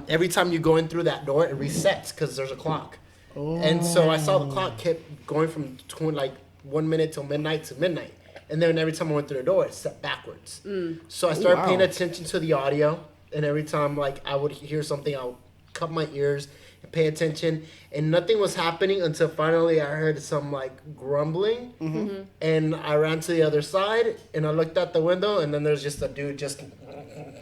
every time you go in through that door, it resets because there's a clock. And so I saw the clock kept going from like 1 minute till midnight to midnight. And then every time I went through the door, it set backwards. So I started paying attention to the audio. and every time like I would hear something, I would cup my ears and pay attention, and nothing was happening until finally I heard some like grumbling, and I ran to the other side and I looked out the window, and then there's just a dude just. and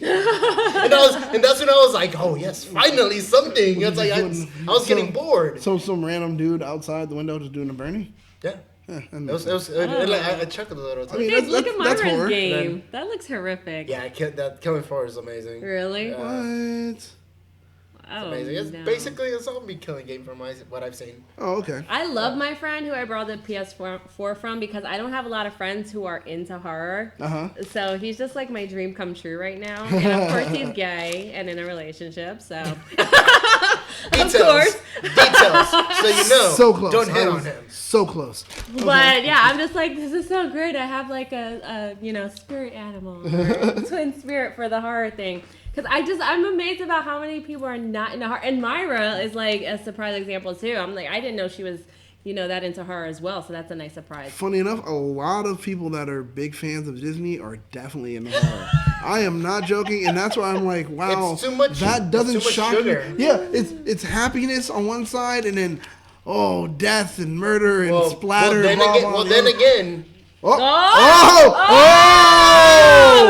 that's when I was like, oh yes, finally something. It's like I was getting bored. So some random dude outside the window just doing a Bernie. Yeah. Yeah, I chuckled a little. I mean, Look at that's Myra's horror. game. That looks horrific. Yeah, that Killing Floor is amazing. Really? What? Oh, Amazing. It's no. basically a zombie killing game from what I've seen. Oh, okay. I love my friend who I borrowed the PS4 from because I don't have a lot of friends who are into horror. So he's just like my dream come true right now. And of course he's gay and in a relationship, so Details. of course. Details. So you know. So close. Don't hit I on was him. So close. But yeah, I'm just like, this is so great. I have like a spirit animal, or a twin spirit for the horror thing. Because I'm amazed about how many people are not into horror. And Mayra is like a surprise example too. I'm like, I didn't know she was, that into horror as well. So that's a nice surprise. Funny enough, a lot of people that are big fans of Disney are definitely into horror. I am not joking, and that's why I'm like, wow, It's too much. that doesn't it's too much shock sugar. me. Yeah, it's happiness on one side, and then death and murder and splatter. Then blah, again, blah, well, blah. then again.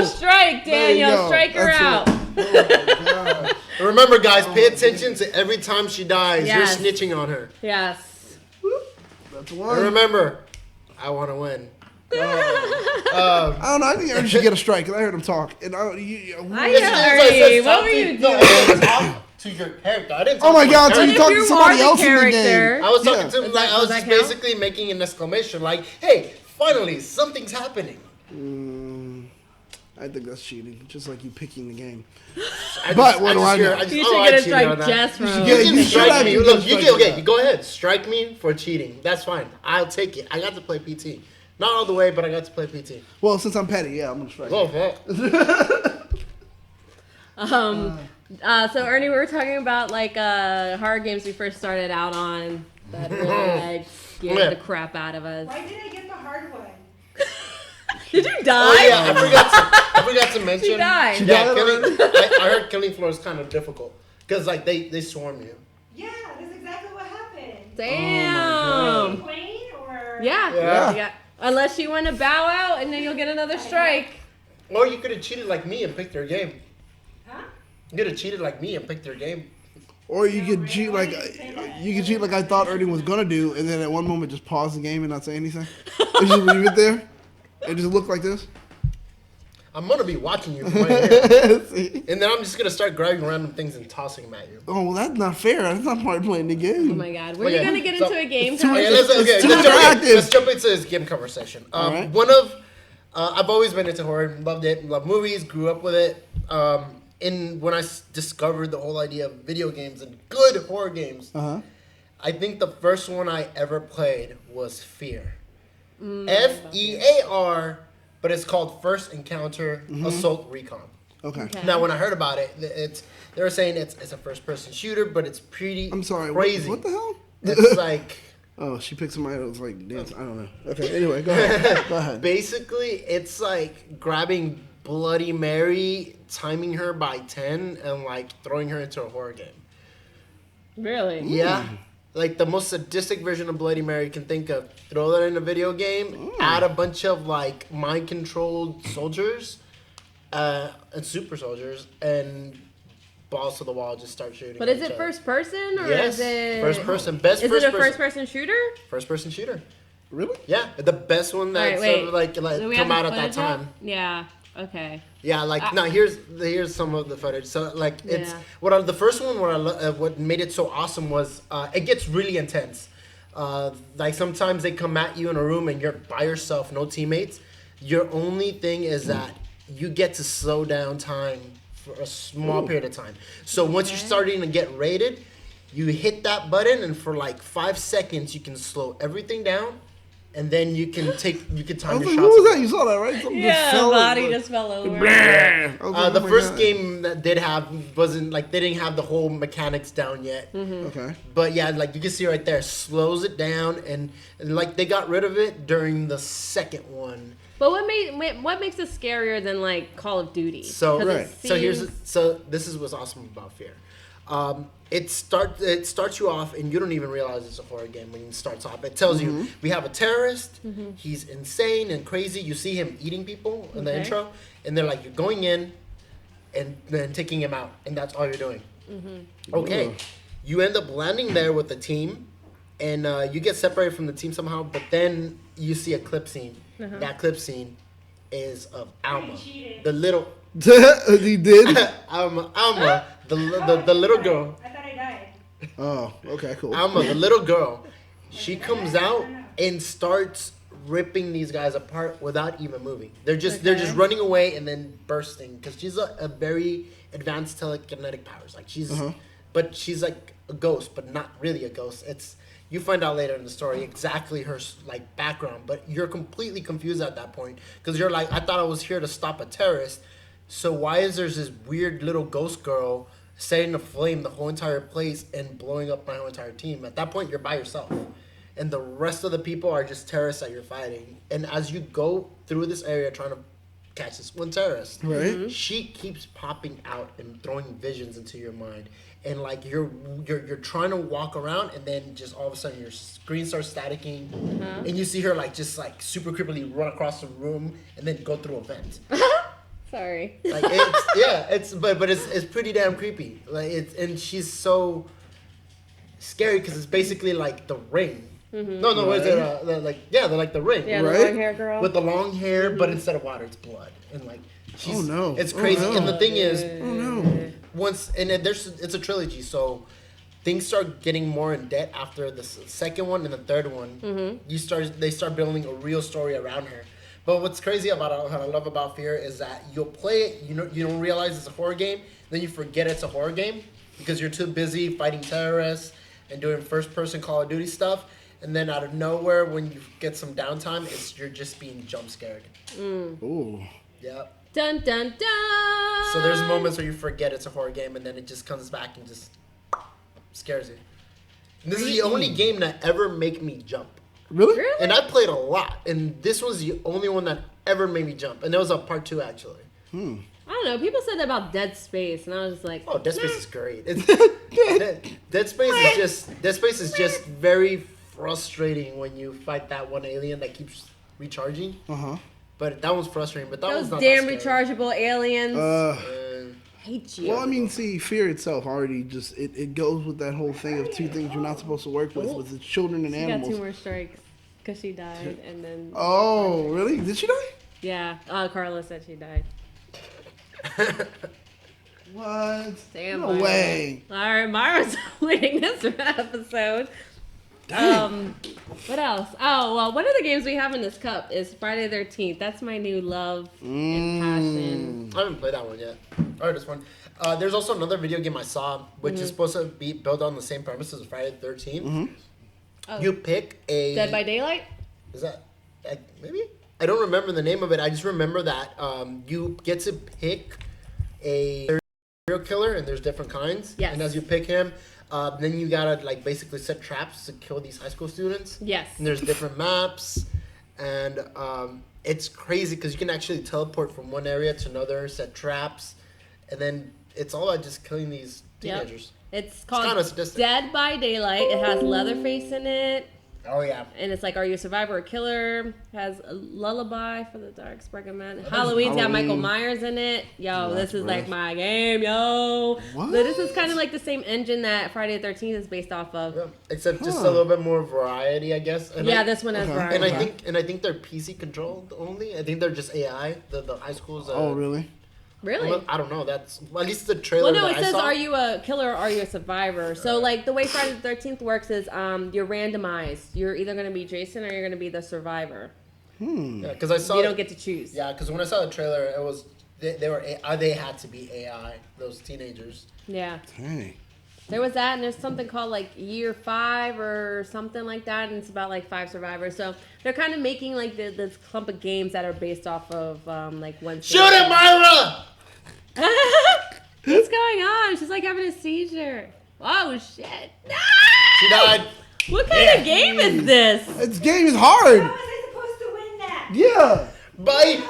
Strike, Daniel. There you go. Strike her That's out. Remember, guys, pay attention to every time she dies. Yes. You're snitching on her. Yes. That's And one. remember, I want to win. I don't know. I think Erni should get a strike. 'Cause I heard him talk, and I It's know, like Ernie. says What were something- you No, doing? I didn't talk to your character. I didn't talk Oh my to God, so character. you If talking you to somebody are the else in the character- game? I was talking Yeah. to him Does like that- I was does just that count? basically making an exclamation, like, "Hey, finally, something's happening." I think that's cheating, just like you picking the game. What do I know? You should get a strike just from. Yeah, You you can should strike have me. to Look, get you a can. strike Okay, for you go ahead. Strike me for cheating. That's fine. I'll take it. I got to play PT. Not all the way, but I got to play PT. Well, since I'm petty, yeah, I'm gonna strike. Go for it. So Ernie, we were talking about like horror games we first started out on that really like scared the crap out of us. Why did I get the hard one? Did you die? Oh yeah, I forgot to mention. She died. Yeah, I heard Killing Floor is kind of difficult because like they swarm you. Yeah, that's exactly what happened. Damn. Plane or? Yeah. Yeah. Unless you want to bow out and then you'll get another strike. Or you could have cheated like me and picked their game. Huh? You could have cheated like me and picked their game. Or you could cheat like I thought Ernie was gonna do, and then at one moment just pause the game and not say anything. And just leave it there. And just look like this. I'm gonna be watching you from right here. See? And then I'm just gonna start grabbing random things and tossing them at you. Oh well, that's not fair. That's not part of playing the game. Oh my God. We're Okay, gonna get so- into a game. too- Tom? Okay, It's too interactive. let's jump into this game conversation. Alright. One of I've always been into horror, loved it, loved movies, grew up with it. And when I discovered the whole idea of video games and good horror games, I think the first one I ever played was Fear. FEAR, but it's called First Encounter Assault Recon. Okay. Now, when I heard about it, they were saying it's a first-person shooter, but it's pretty I'm sorry. crazy. What the hell? It's like Oh, she picked somebody that was like dancing. I don't know. Okay. Anyway, go ahead. Go ahead. basically it's like grabbing Bloody Mary, timing her by 10, and like throwing her into a horror game. Really? Yeah. Like the most sadistic version of Bloody Mary you can think of. Throw that in a video game, add a bunch of like mind-controlled soldiers, and super soldiers, and balls to the wall, just start shooting. But is it first person or Yes. is it First person. Best Is first it a person. first person shooter? First person shooter. Really? Yeah, the best one that's Wait. ever, like Do we come have out the at that footage up? time. Yeah. Okay. Yeah, like now here's some of the footage. So like it's Yeah. the first one what made it so awesome was it gets really intense. Like sometimes they come at you in a room and you're by yourself, no teammates. Your only thing is that you get to slow down time for a small period of time. So once you're starting to get raided, you hit that button and for like 5 seconds you can slow everything down. And then you can I time was your like, shots. what was that? You saw that, right? Something Yeah, fell body and- just fell over. I was like, The oh my first God. game that did have wasn't like they didn't have the whole mechanics down yet. Okay. But yeah, like you can see right there, slows it down and like they got rid of it during the second one. But what makes it scarier than like Call of Duty? So 'Cause right. it so this is what's awesome about Fear. It starts you off, and you don't even realize it's a horror game when it starts off. It tells you we have a terrorist. He's insane and crazy. You see him eating people in the Okay. intro, and they're like, you're going in, and then taking him out, and that's all you're doing. Okay, you end up landing there with the team, and you get separated from the team somehow. But then you see a clip scene. That clip scene is of Alma, the little He did? Alma, the little girl. I thought I died. Oh, okay, cool. Alma, the little girl, she comes out and starts ripping these guys apart without even moving. They're just running away and then bursting because she's a very advanced telekinetic powers. Like but she's like a ghost, but not really a ghost. You find out later in the story exactly her like background, but you're completely confused at that point because you're like, I thought I was here to stop a terrorist, so why is there this weird little ghost girl setting aflame the whole entire place and blowing up my whole entire team? At that point, you're by yourself, and the rest of the people are just terrorists that you're fighting. And as you go through this area trying to catch this one terrorist, Right. she keeps popping out and throwing visions into your mind. And like you're trying to walk around, and then just all of a sudden your screen starts staticking, and you see her like just like super creepily run across the room and then go through a vent. Sorry. Like but it's pretty damn creepy. Like and she's so scary because it's basically like the Ring. No, what is it? They're like the Ring. Yeah, Right? the long hair girl. With the long hair, but instead of water, it's blood, and like she's. Oh, no. It's Oh, crazy, no. and the thing is, Oh, no. it's a trilogy, so things start getting more in depth after the second one and the third one. They start building a real story around her. But what's crazy about it, what I love about Fear is that you'll play it, you don't realize it's a horror game, then you forget it's a horror game because you're too busy fighting terrorists and doing first-person Call of Duty stuff. And then out of nowhere, when you get some downtime, you're just being jump scared. Ooh. Yep. Dun dun dun. So there's moments where you forget it's a horror game, and then it just comes back and just scares you. And this is the only game that ever make me jump. Really? Really? And I played a lot, and this was the only one that ever made me jump. And there was a part 2 actually. I don't know. People said that about Dead Space, and I was just like, Oh, Dead Space is great. Dead Space is just very frustrating when you fight that one alien that keeps recharging. But that one's frustrating. But that those one's not damn that scary. rechargeable aliens. And Hate you. Well, I mean, see, Fear itself already just, it goes with that whole thing of two things you're not supposed to work with the children and she got animals. 2 more strikes because she died, and then Oh, really? Did she die? yeah, Carla said she died. What? Damn. No Myra. way. All right, Myra's winning this episode. What else? Oh, well, one of the games we have in this cup is Friday the 13th. That's my new love and passion. I haven't played that one yet. I heard this one. There's also another video game I saw, which is supposed to be built on the same premises as Friday the 13th. Oh. You pick a... Dead by Daylight? Is that... maybe? I don't remember the name of it. I just remember that you get to pick a serial killer, and there's different kinds. Yes. And as you pick him, then you gotta like basically set traps to kill these high school students. Yes. And there's different maps, and it's crazy because you can actually teleport from one area to another, set traps, and then it's all about just killing these teenagers. It's called kinda sadistic. Dead by Daylight. It has Leatherface in it. Oh yeah. And it's like, are you a survivor or killer? Has a Lullaby for the Dark Spectrum Man. Halloween's got Michael Myers in it. Yo, this is like my game, yo. What? But this is kind of like the same engine that Friday the 13th is based off of. Yeah. Except just a little bit more variety, I guess. And Yeah, this one has variety. And I think they're PC controlled only. I think they're just AI. The high schools. Oh, really? Really? Well, I don't know. That's at least the trailer. Well, no, that it says, I saw. are you a killer or are you a survivor? So, like, the way Friday the 13th works is you're randomized. You're either going to be Jason or you're going to be the survivor. Yeah, because I saw. You don't get to choose. Yeah, because when I saw the trailer, it was they had to be AI. Those teenagers. Yeah. Hey. There was that, and there's something called, like, Year 5 or something like that, and it's about, like, 5 survivors. So, they're kind of making, like, this clump of games that are based off of, like, one... Shoot it, Mayra! What's going on? She's, like, having a seizure. Oh, shit. She died. What kind of game is this? This game is hard. How was I supposed to win that? Yeah. by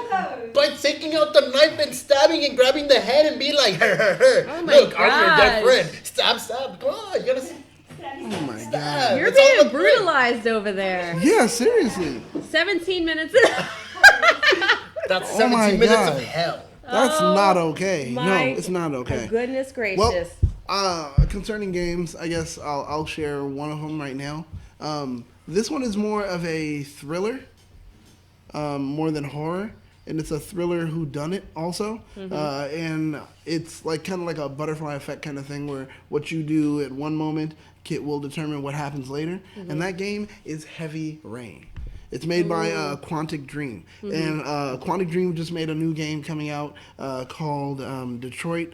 taking out the knife and stabbing and grabbing the head and being like, Oh my look, I'm your dead gosh. friend. Stab. Come on, you gotta. Oh my god. You're It's all being the brutalized over there. Yeah, seriously. 17 minutes. That's Oh my 17 minutes God. of hell. That's not okay. No, my it's not okay. Goodness gracious. Well, concerning games, I guess I'll share one of them right now. This one is more of a thriller, more than horror, and it's a thriller whodunit also. And it's like kind of like a butterfly effect kind of thing, where what you do at one moment will determine what happens later. And that game is Heavy Rain. It's made by Quantic Dream. And Quantic Dream just made a new game coming out called Detroit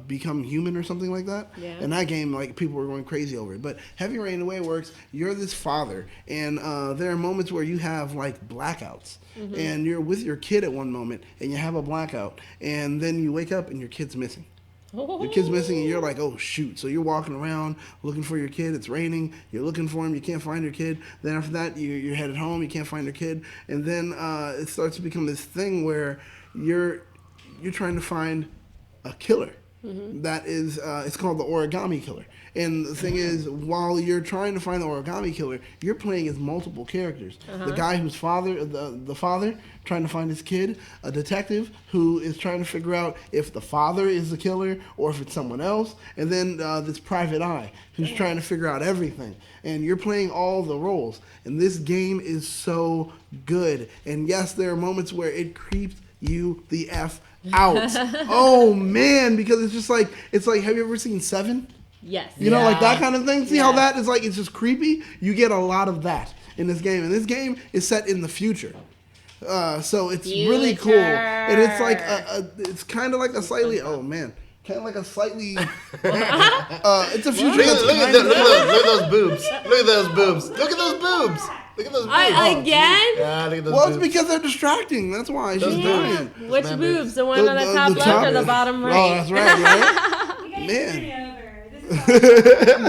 Become Human or something like that. Yeah. And that game, like, people were going crazy over it. But Heavy Rain, the way it works, you're this father, and there are moments where you have, like, blackouts. And you're with your kid at one moment, and you have a blackout. And then you wake up, and your kid's missing. Your kid's missing, and you're like, oh, shoot. So you're walking around looking for your kid. It's raining. You're looking for him. You can't find your kid. Then after that, you're headed home. You can't find your kid. And then it starts to become this thing where you're trying to find a killer. That is, it's called the Origami Killer. And the thing is, while you're trying to find the Origami Killer, you're playing as multiple characters. The guy who's the father, trying to find his kid, a detective who is trying to figure out if the father is the killer or if it's someone else, and then this private eye who's trying to figure out everything. And you're playing all the roles. And this game is so good. And yes, there are moments where it creeps you the F out. Oh man, because it's like, have you ever seen Seven? Yes. You know, like that kind of thing. See how Yeah. that is like, it's just creepy? You get a lot of that in this game. And this game is set in the future. So it's really cool. And it's like, it's kind of like a slightly, oh man, kind of like a slightly, it's a future that's Look kind at of, those boobs. Look at those boobs. Look at those boobs. Look at those boobs. Again? Yeah, look at those well, boobs. it's because they're distracting. That's why. She's Those doing boobs. it. Which Man boobs? boobs. The one on the top left or the bottom right? Oh, that's right, right? You guys Man. screwed me over. This is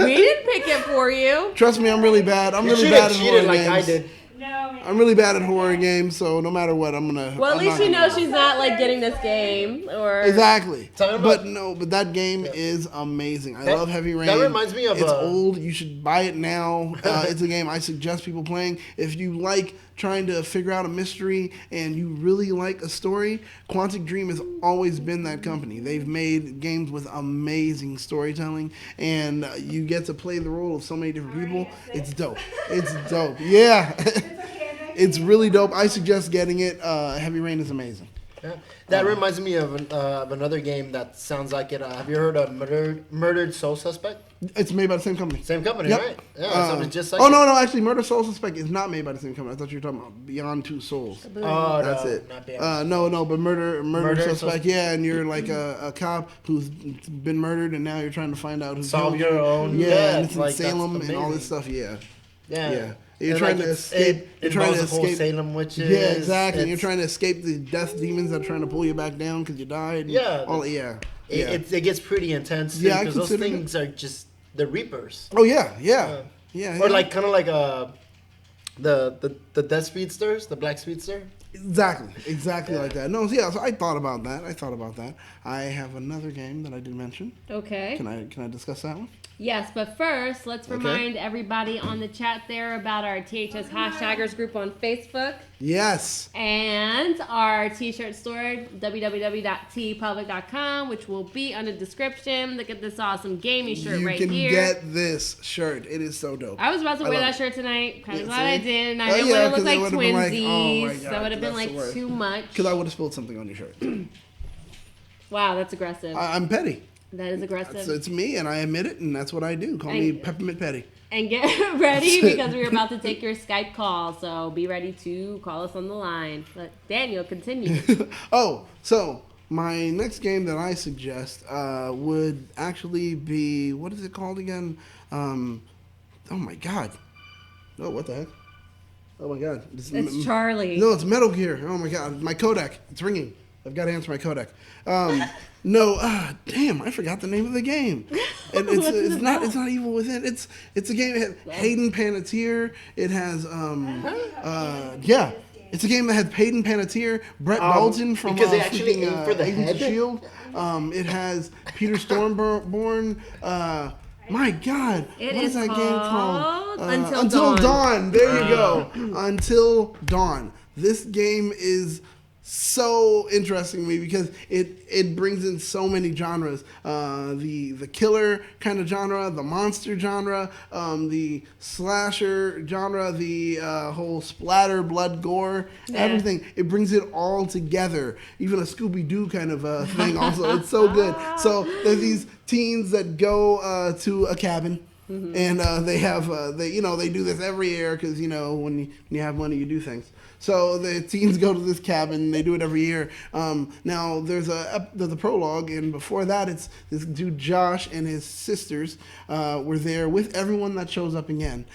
We didn't pick it for you. Trust me, I'm really bad. I'm You really should bad have at horror cheated like games. I did. no, man. I'm really bad at horror games, so no matter what, I'm gonna. Well, at I'm least not you gonna- know she's not like getting this game or Exactly. Tell me about- But that game is amazing. I That- love Heavy Rain. that reminds me of, It's old. You should buy it now. It's a game I suggest people playing. If you like trying to figure out a mystery and you really like a story, Quantic Dream has always been that company. They've made games with amazing storytelling, and you get to play the role of so many different people. It's dope. It's dope. Yeah. It's really dope. I suggest getting it. Heavy Rain is amazing. Yeah. That reminds me of another game that sounds like it. Have you heard of Murdered Soul Suspect? It's made by the same company. Same company, Yep. right? Yeah, so it's just like oh no, actually, Murder Soul Suspect is not made by the same company. I thought you were talking about Beyond Two Souls. Oh, That's no, it. Not Beyond. No, but Murder Suspect, Sus- yeah, and you're like a cop who's been murdered, and now you're trying to find out who's Solve killed your own. Yeah, and it's in like, Salem that's and all amazing. this stuff. Yeah, Yeah. yeah. You're And, trying like, to escape. You're trying to involves the whole escape. Salem witches. Yeah, exactly. You're It's- trying to escape the death demons that are trying to pull you back down because you died. and Yeah, all yeah. Yeah. It gets pretty intense too, Yeah, I because those consider things are just the reapers. Oh yeah. Or like kind of like the death speedsters, the black speedster. Exactly like that. No, yeah. So I thought about that. I have another game that I did mention. Okay. Can I discuss that one? Yes, but first, let's remind everybody on the chat there about our THS Hashtaggers group on Facebook Yes. and our t-shirt store, www.tpublic.com, which will be under the description. Look at this awesome gaming shirt You right can here. get this shirt. It is so dope. I was about to I wear love that shirt tonight. Kind of Yeah, glad I see? did. And I Oh, didn't yeah, want to 'cause look it like would've been like, twinsies. oh my So God, it would have been that's like the worst. too much. Because I would have spilled something on your shirt. Wow, that's aggressive. I'm petty. That is aggressive. So it's me, and I admit it, and that's what I do. Call me Peppermint Petty. And get ready because we're about to take your Skype call. So be ready to call us on the line. But Daniel, continue. Oh, so my next game that I suggest would actually be, what is it called again? Oh my God. Oh, what the heck? Oh my God. It's Charlie. No, it's Metal Gear. Oh my God. My Kodak. It's ringing. I've got to answer my Kodak. Damn, I forgot the name of the game. And it's not Evil Within. It's a game that has Hayden Panettiere. It has It's a game that had Peyton Panettiere, Brett Dalton from because they actually freaking, aim for the Agents of head. S.H.I.E.L.D. It has Peter Stormborn. My God, It what is is that game called? called Until Dawn. Dawn. There you go. Until Dawn. This game is so interesting to me because it brings in so many genres. The killer kind of genre, the monster genre, the slasher genre, the whole splatter, blood, gore, everything. It brings it all together. Even a Scooby-Doo kind of thing also. It's so good. So there's these teens that go to a cabin. And they do this every year because when you have money you do things. So the teens go to this cabin. They do it every year. Now there's the prologue, and before that, it's this dude Josh and his sisters were there with everyone that shows up again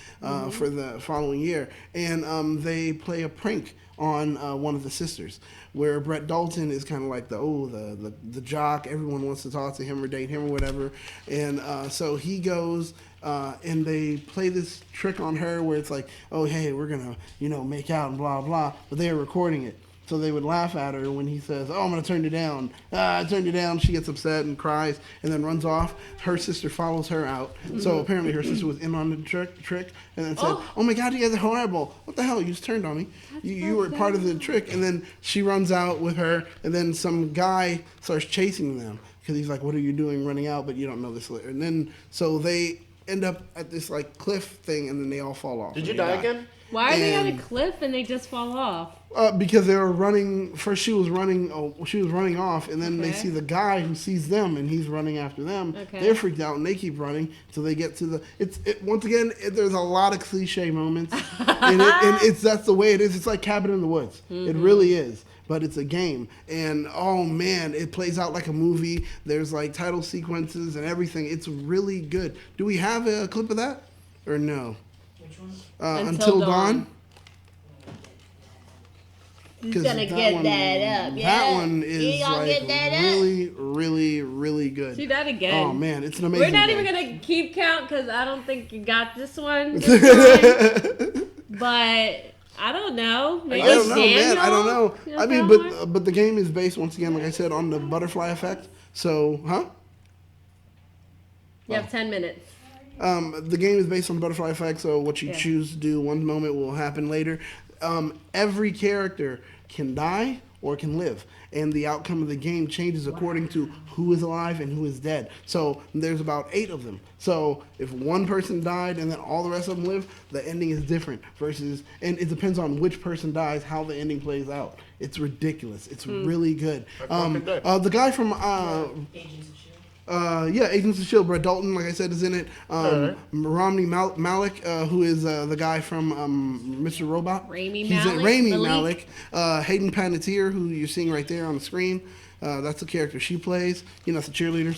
for the following year, and they play a prank on one of the sisters, where Brett Dalton is kind of like the jock. Everyone wants to talk to him or date him or whatever, and so he goes. And they play this trick on her where it's like, oh, hey, we're going to, make out and blah, blah. But they are recording it. So they would laugh at her when he says, oh, I'm going to turn you down. I turned you down. She gets upset and cries and then runs off. Her sister follows her out. So apparently her sister was in on the trick and then said, oh, my God, you guys are horrible. What the hell? You just turned on me. You were part of the trick. And then she runs out with her, and then some guy starts chasing them because he's like, what are you doing running out? But you don't know this later. And then so they end up at this cliff thing, and then they all fall off. Did you die again? Why are they at a cliff and they just fall off? Because they were running. First, she was running off, and then they see the guy who sees them, and he's running after them. Okay. They're freaked out, and they keep running until they get to the. Once again, there's a lot of cliche moments, and that's the way it is. It's like Cabin in the Woods. It really is. But it's a game, and oh man, it plays out like a movie. There's title sequences and everything. It's really good. Do we have a clip of that, or no? Which one? Until Dawn. He's gonna get that up, yeah. That one is get that really, really, really good. See that again. Oh man, it's an amazing. We're not game. even gonna keep count because I don't think you got this one. But I don't know. Maybe I don't know, man. I don't know. You I mean, more? but the game is based once again, like I said, on the butterfly effect. So, You have 10 minutes. The game is based on butterfly effect. So what you choose to do one moment will happen later. Every character can die or can live, and the outcome of the game changes according to who is alive and who is dead. So there's about 8 of them. So if one person died and then all the rest of them live, the ending is different and it depends on which person dies, how the ending plays out. It's ridiculous. It's really good. The guy from Agents of Yeah, Agents of S.H.I.E.L.D. Brett Dalton, like I said, is in it. Romney Malik, who is the guy from Mr. Robot. Rami He's Malek? Rami Malik? Malik. Hayden Panettiere, who you're seeing right there on the screen. That's the character she plays. You know, it's the cheerleader,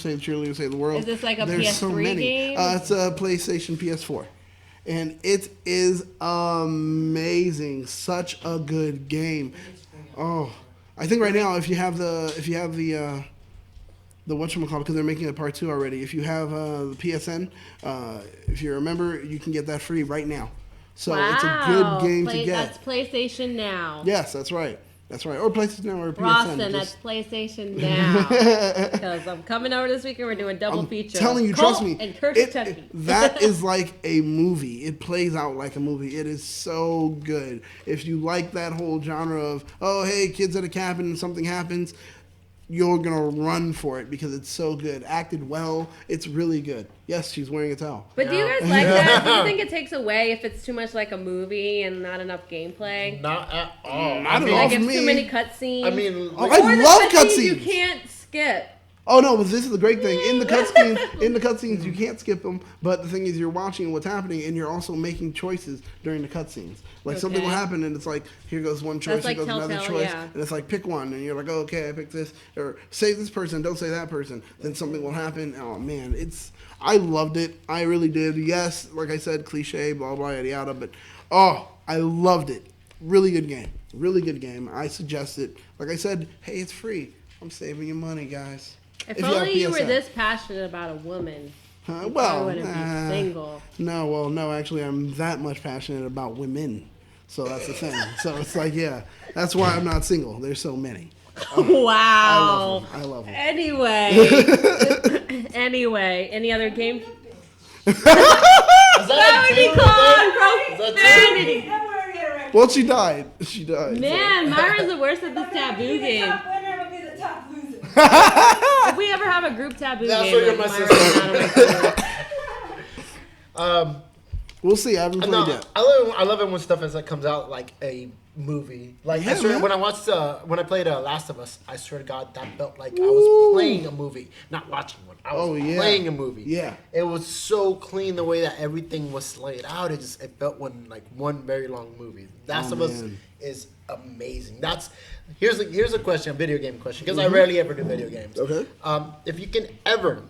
save the world. Is this like a There's PS3 so many. game? It's a PlayStation PS4. And it is amazing. Such a good game. Oh, I think right now if you have the whatchamacallit, because they're making a part 2 already. If you have the PSN, if you're a member, you can get that free right now. So it's a good game to get. That's PlayStation Now. Yes, that's right. That's right. Or PlayStation Now or PSN. Rawson, that's PlayStation Now. Because I'm coming over this weekend. We're doing double feature. I'm telling you, Colt trust me. And Curtis Chucky. That is like a movie. It plays out like a movie. It is so good. If you like that whole genre of, oh, hey, kids at a cabin and something happens, you're going to run for it because it's so good. Acted well. It's really good. Yes, she's wearing a towel. But do you guys like that? Do you think it takes away if it's too much like a movie and not enough gameplay? Not at all. Not at all Like for if me. too many cutscenes? I mean, Oh, I love cutscenes. You can't skip. Oh no, but this is the great thing. In the cutscenes, you can't skip them. But the thing is, you're watching what's happening, and you're also making choices during the cutscenes. Like something will happen, and it's like, here goes one choice, That's like here goes another Telltale, choice, yeah. and it's like pick one, and you're like, oh, okay, I picked this, or say this person, don't say that person. Then something will happen. Oh man, I loved it. I really did. Yes, like I said, cliche, blah blah yada yada, but I loved it. Really good game. Really good game. I suggest it. Like I said, hey, it's free. I'm saving you money, guys. If you have only you were PSN. this passionate about a woman, Well, I wouldn't be single. No, actually, I'm that much passionate about women. So that's the thing. So it's like, yeah, that's why I'm not single. There's so many. Wow. I love them. Anyway, any other game? Is That would be called profanity. Well, she died. She died. Man, Myra's the worst at this taboo game. Top winner will be the top loser. If we ever have a group taboo That's game, what you're like my Myra's sister. not on my favorite. We'll see. I haven't played No, yet. I love it when stuff is like comes out like a movie. Like I Yeah, swear, man. when I played Last of Us, I swear to God that felt like I was playing a movie, not watching one. I was playing a movie. Yeah. It was so clean the way that everything was laid out. It felt one very long movie. Last of Us man. is amazing. Here's a question, a video game question, because I rarely ever do video games. Okay. If you can ever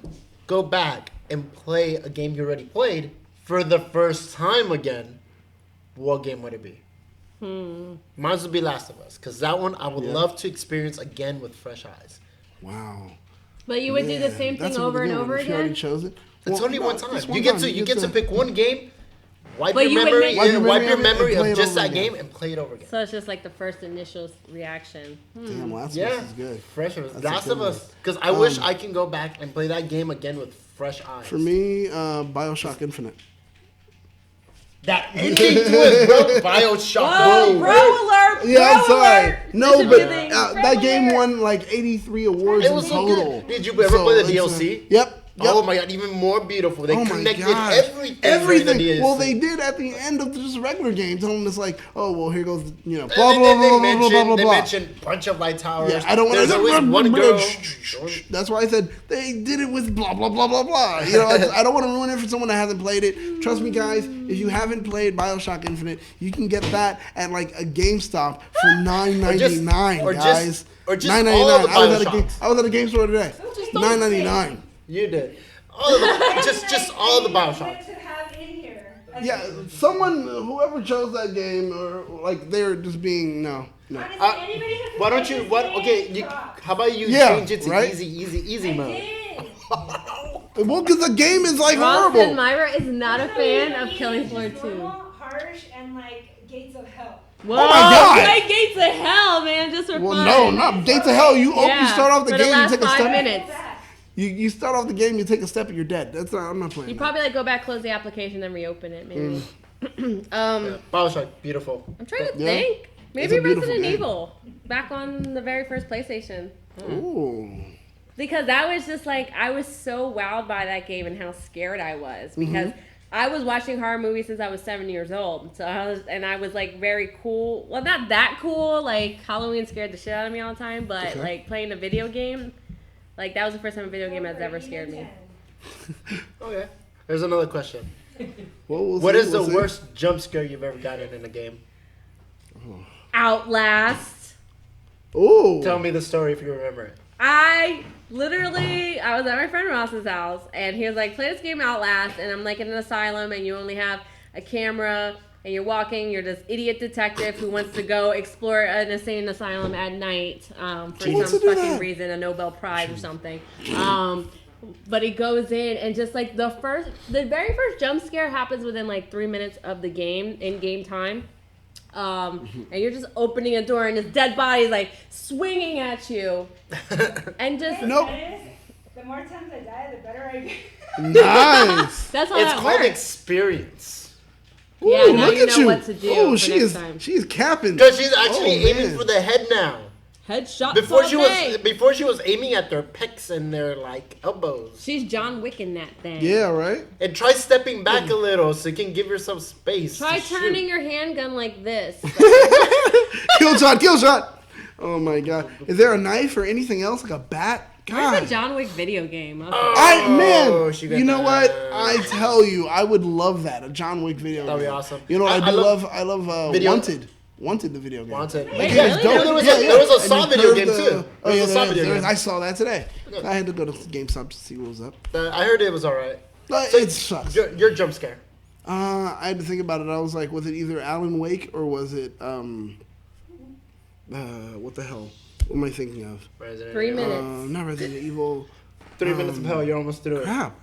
go back and play a game you already played for the first time again, what game would it be? Mine would be Last of Us, because that one I would love to experience again with fresh eyes. Wow. But you would do the same That's thing a over really and good over one. If you already again? chose it. It's Well, only no, one time. just You get to pick one game, wipe But your you would memory, make- wipe your memory and play of it just over that again. game and play it over again. So it's just like the first initial reaction. Damn, Last of Yeah, Us is good. fresh. a Last good of Us, one. because I wish I can go back and play that game again with fresh eyes. For me, BioShock Infinite. That ending twist, bro. BioShock. Oh, bro alert! Yeah, I'm bro sorry. alert. No, Listen but to things, bro that game alert. won like 83 awards It in was so total. good. Did you ever play the it's, DLC? Yep. Oh my god, even more beautiful. They Oh my connected gosh. everything. Everything. during the DLC. Well, they did at the end of just a regular game, telling us like, oh, well, here goes, blah And blah then blah they blah blah mentioned, blah blah They blah. mentioned bunch of light towers. Yeah, I don't want There's to. always one girl. That's why I said they did it with blah blah blah blah blah. I don't want to ruin it for someone that hasn't played it. Trust me, guys. If you haven't played BioShock Infinite, you can get that at like a GameStop for $9.99, or just- guys. or just $9.99. all the I was BioShocks. I was at a game store today. $9.99. You did. All of the, just all the BioShocks. To have in here. Yeah, whoever chose that game, or like they're just being no. Honestly, Uh, anybody who can Why don't play you? this What? game Okay. can talk. How about you Yeah, change it to right? easy mode? Well, because the game is like Ross horrible. and Myra is not a fan of Killing Floor 2. Normal, harsh, and like Gates of Hell. Whoa, Oh my God. play Gates of Hell, man, just for Well, fun. no, not Gates of Hell. You start off the for game, the you last take a 5 step. minutes. You start off the game, you take a step, and you're dead. That's not. I'm not playing. You that. probably like go back, close the application, then reopen it, maybe. BioShock, beautiful. I'm trying to Yeah. think. It's Maybe a beautiful Resident game. Evil, back on the very first PlayStation. Ooh. Because that was just like, I was so wowed by that game and how scared I was. Because I was watching horror movies since I was 7 years old. So I was like very cool. Well, not that cool. Like Halloween scared the shit out of me all the time. But like playing a video game, like that was the first time a video game has ever scared me. Okay. There's another question. Well, we'll What see, is we'll the see. worst jump scare you've ever gotten in a game? Outlast. Ooh. Tell me the story if you remember it. I was at my friend Ross's house, and he was like, play this game Outlast, and I'm like in an asylum, and you only have a camera, and you're walking, you're this idiot detective who wants to go explore an insane asylum at night for wants some to do fucking that? reason, a Nobel Prize or something. But he goes in, and just like the very first jump scare happens within like 3 minutes of the game, in game time. And you're just opening a door and this dead body is like swinging at you. And just Nope. The more times I die, the better I get. Nice. that's how It's that called works. experience. Yeah, Ooh, now look you at know you. what to do Oh, for she next is time. she's capping. Because she's actually Oh, aiming man. for the head now. Headshot. Before Before she was aiming at their pecs and their like elbows. she's John Wick in that thing. Yeah, right. And try stepping back a little so you can give yourself space. Try to shoot. turning your handgun like this. Kill shot. Oh my god. Is there a knife or anything else like a bat? Where's God. the John Wick video game? Okay. Man, she got you know that. what? I tell you, I would love that, a John Wick video That'd be game. awesome. You know, I I love video- Wanted the video game. Wanted. Wait, Yeah, really? it's dope. There was Yeah, a- yeah. there was a And Saw they video curved game, too. There Oh was yeah, a Saw there is, video there is. game. I saw that today. I had to go to GameStop to see what was up. I heard it was alright. It sucks. Your jump scare. I had to think about it. I was like, was it either Alan Wake or was it what the hell? What am I thinking of? Resident 3 Evil. minutes. Not Resident Evil. 3 minutes of hell, you're almost through it. Crap.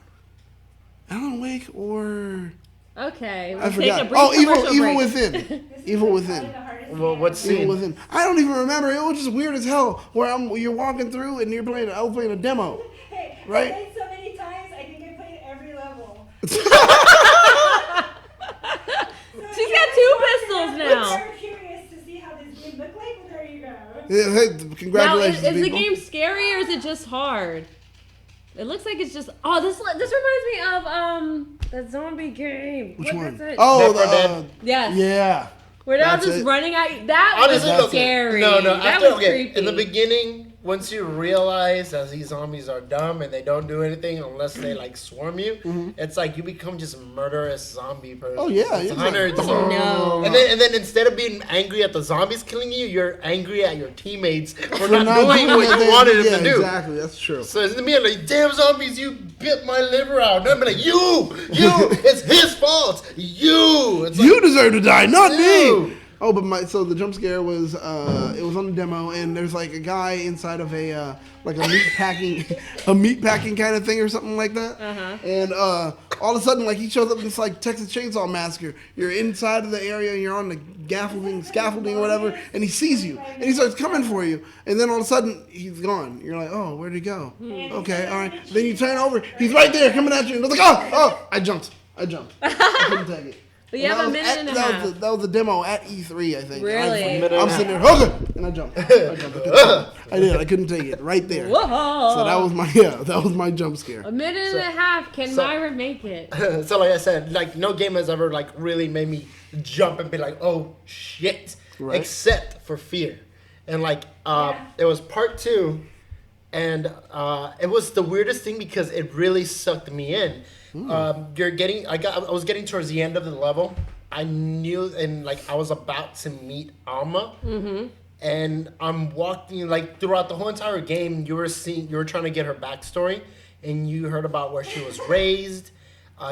Alan Wake or Okay. I We'll take a forgot. brief Oh, commercial Evil break. Within. Evil Within. Well, what Evil scene? Within. I don't even remember. It was just weird as hell. Where you're walking through and you're playing. I was playing a demo. Hey, Right? I played so many times, I think I played every level. She's got 2 pistols now. If you're curious to see how this game looked like, well, there you go. Yeah, hey, Now, congratulations, is the people. game scary or is it just hard? It looks like it's just. Oh, this reminds me of that zombie game. Which What one? is it? Oh, Left 4 Dead. Yes. yeah. We're now That's just it. running out. That Honestly, was okay. scary. No. That After, was okay, creepy. in the beginning, once you realize that these zombies are dumb and they don't do anything unless they like swarm you, it's like you become just a murderous zombie person. Oh, yeah, It's you're hundreds. like, No. And then instead of being angry at the zombies killing you, you're angry at your teammates for We're not doing what you wanted them to do. Exactly, that's true. So it's me like, damn zombies, you bit my liver out. And I'm like, you, it's his fault. You. It's like, You deserve to die, not You. me. Oh, but so the jump scare was it was on the demo, and there's like a guy inside of a like a meat packing kind of thing or something like that. And all of a sudden, like he shows up in this like Texas Chainsaw Massacre. You're inside of the area, and you're on the scaffolding or whatever, and he sees you, and he starts coming for you, and then all of a sudden he's gone. You're like, oh, where'd he go? Okay, all right. Then you turn over, he's right there coming at you, and it's like, oh, I jumped. I couldn't take it. But you And have that a was minute and a half. That was the demo at E3, I think. Really? I'm sitting there, okay, and I jumped. I did. I couldn't take it right there. Whoa. So that was my jump scare. A minute and a half. Can Myra make it? So like I said, like no game has ever like really made me jump and be like, oh shit, Right. except for Fear. And like it was part 2, and it was the weirdest thing because it really sucked me in. I was getting towards the end of the level. I knew, and like I was about to meet Alma. And I'm walking like throughout the whole entire game. You were trying to get her backstory, and you heard about where she was raised.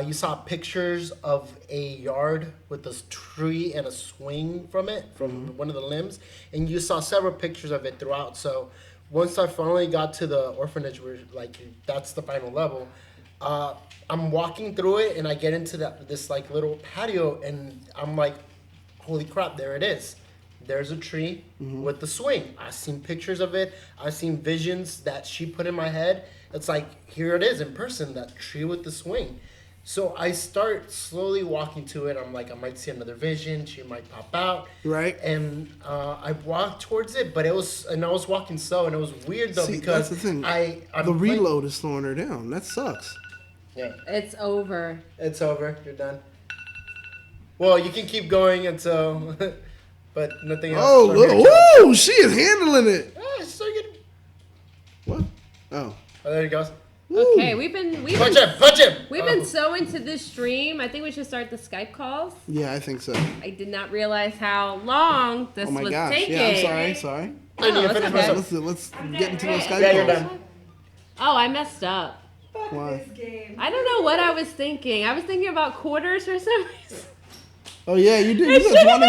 You saw pictures of a yard with this tree and a swing from one of the limbs, and you saw several pictures of it throughout. So once I finally got to the orphanage, where like that's the final level, I'm walking through it, and I get into this like little patio, and I'm like, holy crap, there it is. There's a tree with the swing. I've seen pictures of it. I've seen visions that she put in my head. It's like, here it is in person, that tree with the swing. So I start slowly walking to it. I'm like, I might see another vision. She might pop out. Right. And I walked towards it, but I was walking slow, and it was weird though, because that's the thing. I'm the playing- reload is slowing her down. That sucks. Yeah, It's over. it's over. You're done. Well, you can keep going until, but nothing else. Oh, So here it look. comes. Woo! She is handling it. Ah, so good. What? Oh. Oh, there he goes. Okay, we've Punch him! been so into this stream. I think we should start the Skype calls. Yeah, I think so. I did not realize how long this Oh my was gosh. taking. Yeah, I'm sorry. I need to that's finish okay. myself. Let's get into those Skype Yeah, you're calls. done. Oh, I messed up. Fuck Why? this game. I don't know what I was thinking. I was thinking about quarters for some reason. Oh yeah, you did. It You should've said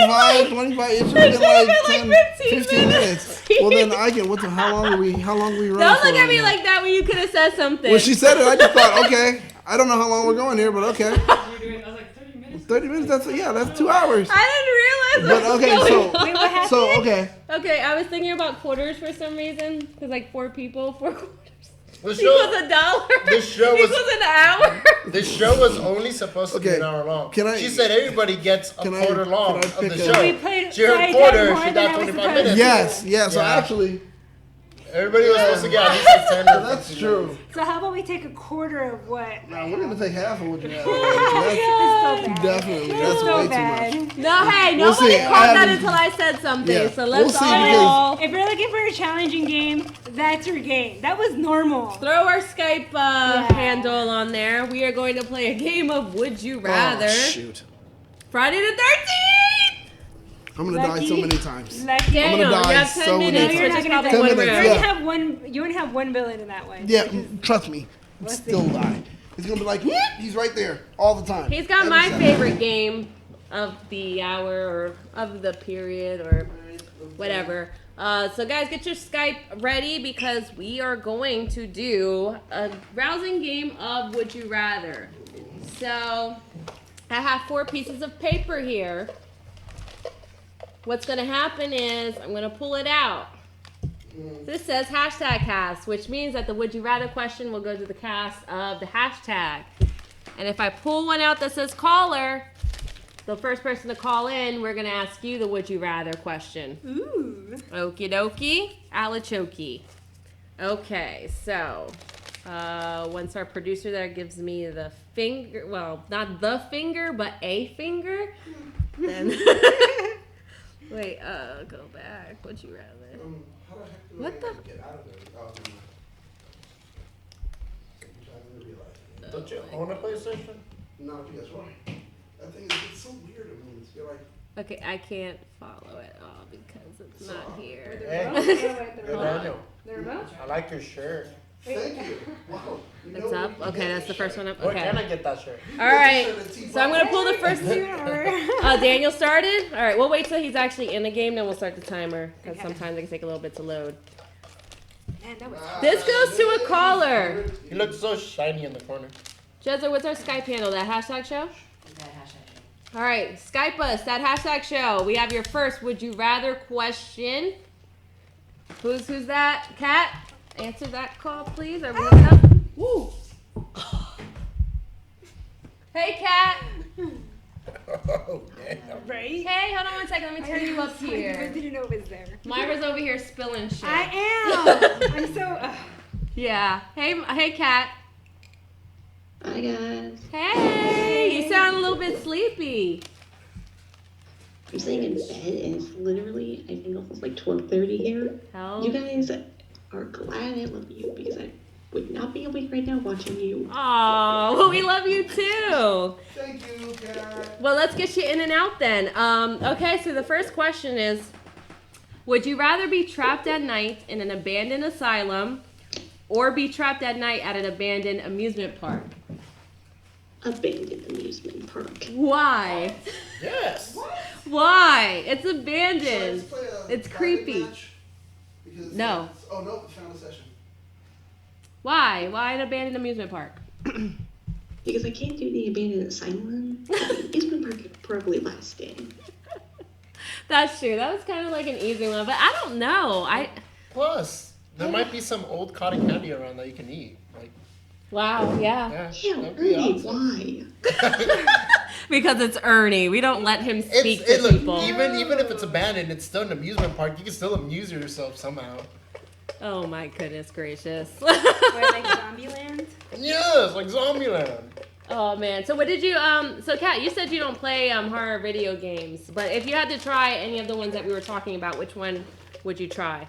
been 25. It should have should've been been like 10, 15 15 minutes. Well then I can. How long are we running? Don't for look at right me now? like that when you could have said something. When she said it, I just thought, okay. I don't know how long we're going here, but okay. You're doing, I was like, 30 minutes? 30 minutes. That's 2 hours. I didn't realize But what was okay, going so on. Wait, what happened? so okay. Okay, I was thinking about quarters for some reason. Because like 4 people, 4 quarters. The Equals show, $1. this show was- equals an hour. this show was only supposed to be Okay, an hour long. can I- She said everybody gets a can I- quarter long can I of pick the a- show. We played- She heard so I quarter, got more she than got I was 25 supposed minutes. to. Yes. Yeah. So Yeah. actually, Everybody was supposed to get at least like 10 or that's 15 true. minutes. So how about we take a quarter of what? Now we're gonna take half of what you have. It's so bad. Definitely. It's That's so way too bad. much. No, hey, We'll nobody see. caught I that haven't- until I said something. Yeah, So let's we'll see all If you're looking for a challenging game, that's your game. That was normal. throw our Skype Yeah. handle on there. We are going to play a game of Would You Rather. Oh, shoot. Friday the 13th! I'm gonna die Lucky. so many times. Lucky. I'm Daniel, gonna you die have 10 so many minutes, times. which is You're not probably gonna one die. 10 round. minutes, You yeah. only have one. You only have one villain in that one. Yeah, trust me. Still die. It's gonna be like, "Whoop," he's right there all the time. He's got Every my second. favorite game of the hour or of the period or whatever. So guys, get your Skype ready because we are going to do a rousing game of Would You Rather. So I have 4 pieces of paper here. What's going to happen is I'm going to pull it out. This says hashtag cast, which means that the would you rather question will go to the cast of the hashtag. And if I pull one out that says caller, the first person to call in, we're going to ask you the would you rather question. Ooh. Okie dokie, alachoki. Okay, so once our producer there gives me the finger, well, not the finger, but a finger, then wait, go back. Would you rather? What the? Don't you own a PlayStation? No, PS4. That thing is so weird. I mean, you're like. Okay, I can't follow it all because it's not here. Hey, The Daniel, remote? I like your shirt. Thank you. Wow. You It's know up? when you Okay, get that's the first one up. Where can Okay. I get that shirt? All right. So I'm going to pull the first two. Daniel started? All right, we'll wait till he's actually in the game, then we'll start the timer because sometimes it can take a little bit to load. Man, that was This goes to a caller. He looks so shiny in the corner. Jezza, what's our Skype handle? That hashtag show? All right, Skype us, that hashtag show. We have your first would you rather question. Who's that? Kat? Answer that call, please. Or what's up? Woo. Hey, Kat. Oh, damn. right. Hey, hold on one second. Let me turn you up I here. didn't know it was there. Myra's over here spilling shit. I am. I'm so. Yeah. Hey, Kat. Hi guys. Hey, you sound a little bit sleepy. I'm staying in bed and it's literally I think almost like 12:30 here. Hell. You guys are glad I love you because I would not be awake right now watching you. Aw, well, we love you too. Thank you, Kat. Well, let's get you in and out then. Okay, so the first question is, would you rather be trapped at night in an abandoned asylum or be trapped at night at an abandoned amusement park? Abandoned amusement park. Why? Yes. Why? It's abandoned. Let's play a It's bracket creepy. match, because, No. Oh, no, found a session. Why? Why an abandoned amusement park? Because I can't do the abandoned asylum. The amusement park could probably last day. That's true. That was kind of like an easy one, but I don't know. Plus, there might be some old cotton candy around that you can eat. Like, Wow, yeah. yeah, Yeah, that'd be Ernie, awesome. why? Because it's Ernie. We don't let him speak It's, to look, people. even if it's abandoned, it's still an amusement park. You can still amuse yourself somehow. Oh my goodness gracious. Where, like Zombieland? Yes, like Zombieland. Oh man. So what did you so Kat, you said you don't play horror video games, but if you had to try any of the ones that we were talking about, which one would you try?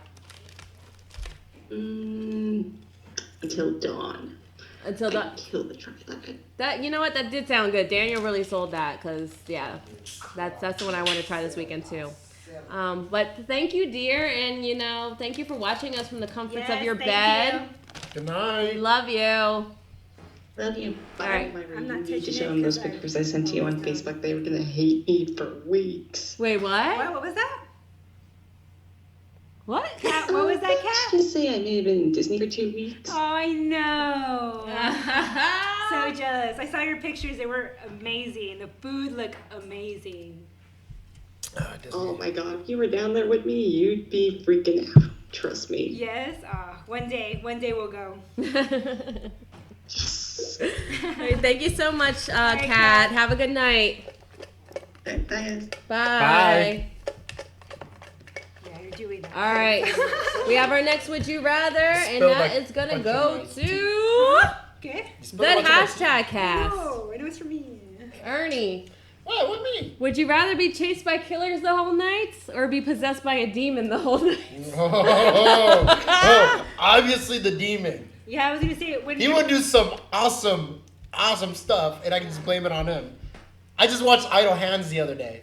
Until dawn. Until the Kill the tripod. that you know what, that did sound good. Daniel really sold that because yeah, that's the one I want to try this weekend too. But thank you, dear, and you know, thank you for watching us from the comforts of your thank bed. Good We night. love you. Love you. Bye. All right. Myra, I'm not you need to touching show it them those 'cause I- pictures I sent to you on Facebook. They were gonna hate me for weeks. Wait, what? What was that? What? Cat, what was that, Let's Cat? just say I may have been in Disney for 2 weeks. Oh, I know. So jealous. I saw your pictures. They were amazing. The food looked amazing. Oh my god, if you were down there with me, you'd be freaking out. Trust me. Yes. One day we'll go. Yes. All right, thank you so much, right, Kat. Kat. Have a good night. Bye, guys. Bye. Yeah, you're doing that. All right. We have our next Would You Rather, and Spilled that like is going to bunch go of ice to Okay. that hashtag cast. No, it was for me. Ernie, What? What me? would you rather be chased by killers the whole night or be possessed by a demon the whole night? Oh, obviously the demon. Yeah, I was gonna say when He would do some awesome stuff, and I can just blame it on him. I just watched Idle Hands the other day.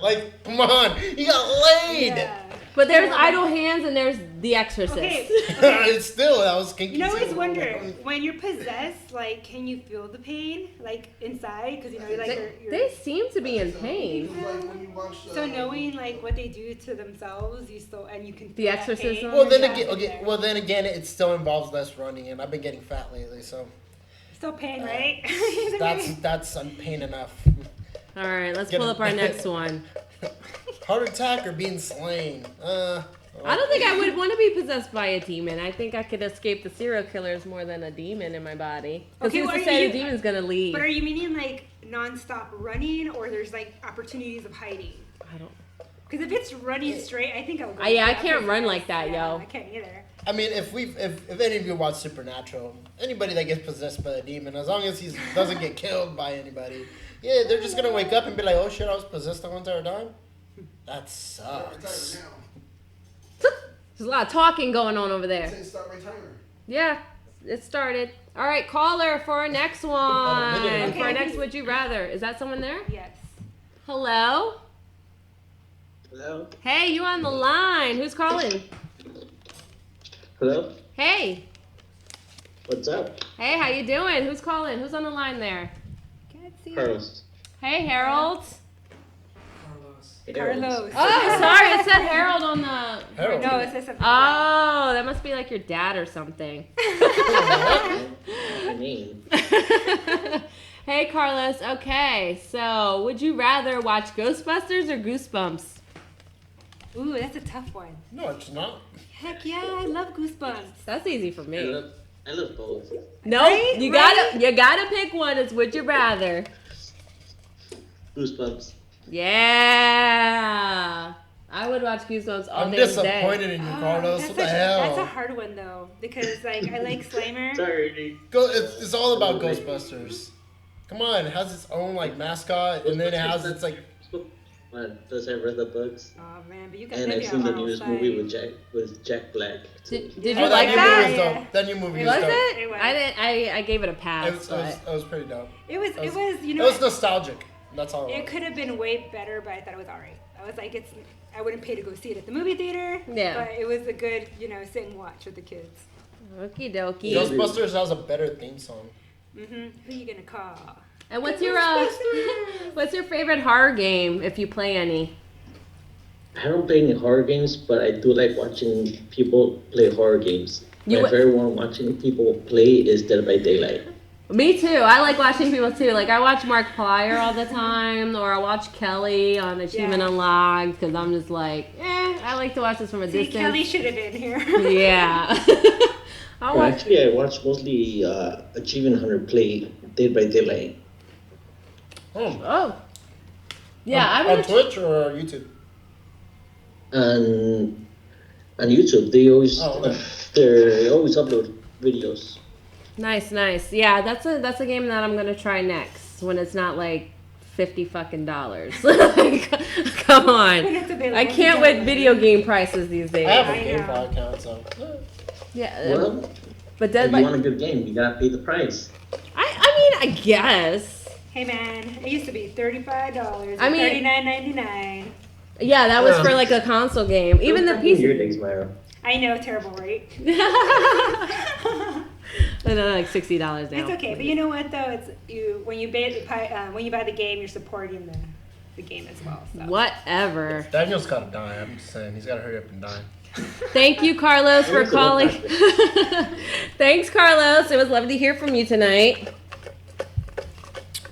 Like, come on, he got laid. Yeah. But there's Idle Hands and there's The Exorcist. Okay. It's still, that was kinky. You know, I always too. wonder when you're possessed, like, can you feel the pain, like inside? Because you know, like They seem to be in pain. It was like when you watch, so knowing like what they do to themselves, you still and you can feel The that Exorcism? pain. Well, then Yeah, again, there. Well, then again, it still involves less running, and I've been getting fat lately, so. Still pain, right? That's pain enough. All right, let's pull up our next one. Heart attack or being slain? I don't think I would want to be possessed by a demon. I think I could escape the serial killers more than a demon in my body. Because who's to say the demon's gonna leave? But are you meaning like non-stop running, or there's like opportunities of hiding? I don't. Because if it's running straight, I think I would go. Yeah, I can't run like that, yo. I can't either. I mean, if any of you watch Supernatural, anybody that gets possessed by a demon, as long as he doesn't get killed by anybody, yeah, they're just gonna wake up and be like, oh shit, I was possessed the whole entire time. That sucks. There's a lot of talking going on over there. Start my timer. Yeah, it started. All right, caller for our next one. Okay. For our next Would You Rather. Is that someone there? Yes. Hello? Hello? Hey, you on the line. Who's calling? Hello? Hey. What's up? Hey, how you doing? Who's calling? Who's on the line there? Can't see. Carlos. Hey, Harold. Carlos. Oh, sorry. It said Harold on the... Harold. No, it says something. Oh, that must be like your dad or something. My name. Hey, Carlos. Okay, so would you rather watch Ghostbusters or Goosebumps? Ooh, that's a tough one. No, it's not. Heck yeah, I love Goosebumps. That's easy for me. I love both. No, Right? you Right? gotta pick one. It's would you rather. Goosebumps. Yeah, I would watch Goosebumps all I'm day. disappointed in you, Carlos. That's What the That's a hell? hard one though, because like I like Slimer. Sorry. It's all about Ghostbusters. Come on, it has its own like mascot, and then it has its like. Does I read the books? Oh man, but you got And maybe I've seen the on our newest side. movie with Jack Black. Did Oh, you that like new that? movie was dope. That new movie was Was dope. it? It was. I didn't. I gave it a pass. It was pretty dope. It was you It know was nostalgic. That's all. it could have been way better, but I thought it was alright. I was like, I wouldn't pay to go see it at the movie theater. Yeah. But it was a good, sit and watch with the kids. Okie dokie. Ghostbusters has a better theme song. Who you gonna call? And what's your favorite horror game if you play any? I don't play any horror games, but I do like watching people play horror games. You My favorite one watching people play is Dead by Daylight. Me too. I like watching people too. Like I watch Markiplier all the time, or I watch Kelly on Achievement Unlocked because I'm just like, I like to watch this from a distance. Kelly should have been here. Yeah. Actually, I watch mostly Achievement Hunter play Dead by Daylight. Oh. Yeah, I on would. Twitch or YouTube. And on YouTube, they always they always upload videos. Nice. Yeah, that's a game that I'm gonna try next when it's not like $50 fucking. Like, come on. I can't with video game prices these days. I have a GameFly account, so. Yeah. Well, but Dead if by. you want a good game, you gotta pay the price. I guess. Hey man, it used to be $35. I mean- $39.99. Yeah, that was for like a console game. Even the PC. Your days, Mayra. I know, terrible, right? And they're like $60 now. It's okay, but you know what though? It's when you buy the game, you're supporting the game as well. So. Whatever. Daniel's gotta die. I'm just saying, he's gotta hurry up and die. Thank you, Carlos, for calling. Thanks, Carlos. It was lovely to hear from you tonight.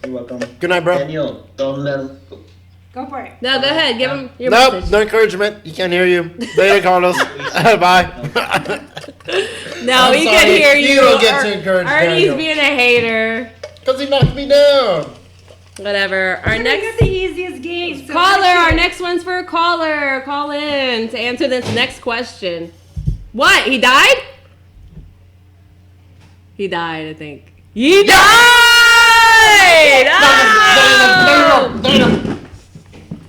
You're welcome. Good night, bro. Daniel, don't let him. Go for it. No, go ahead. Give him your Nope, message. no encouragement. You can't hear you. Later, Carlos. Bye. No, I'm he sorry. can hear you. You don't get to encourage Ernie's Daniel. being a hater. Because he knocked me down. Whatever. Our I got next the easiest game. So caller. that's Our it. next one's for a caller. Call in to answer this next question. What? He died? He died, I think. He died! Oh!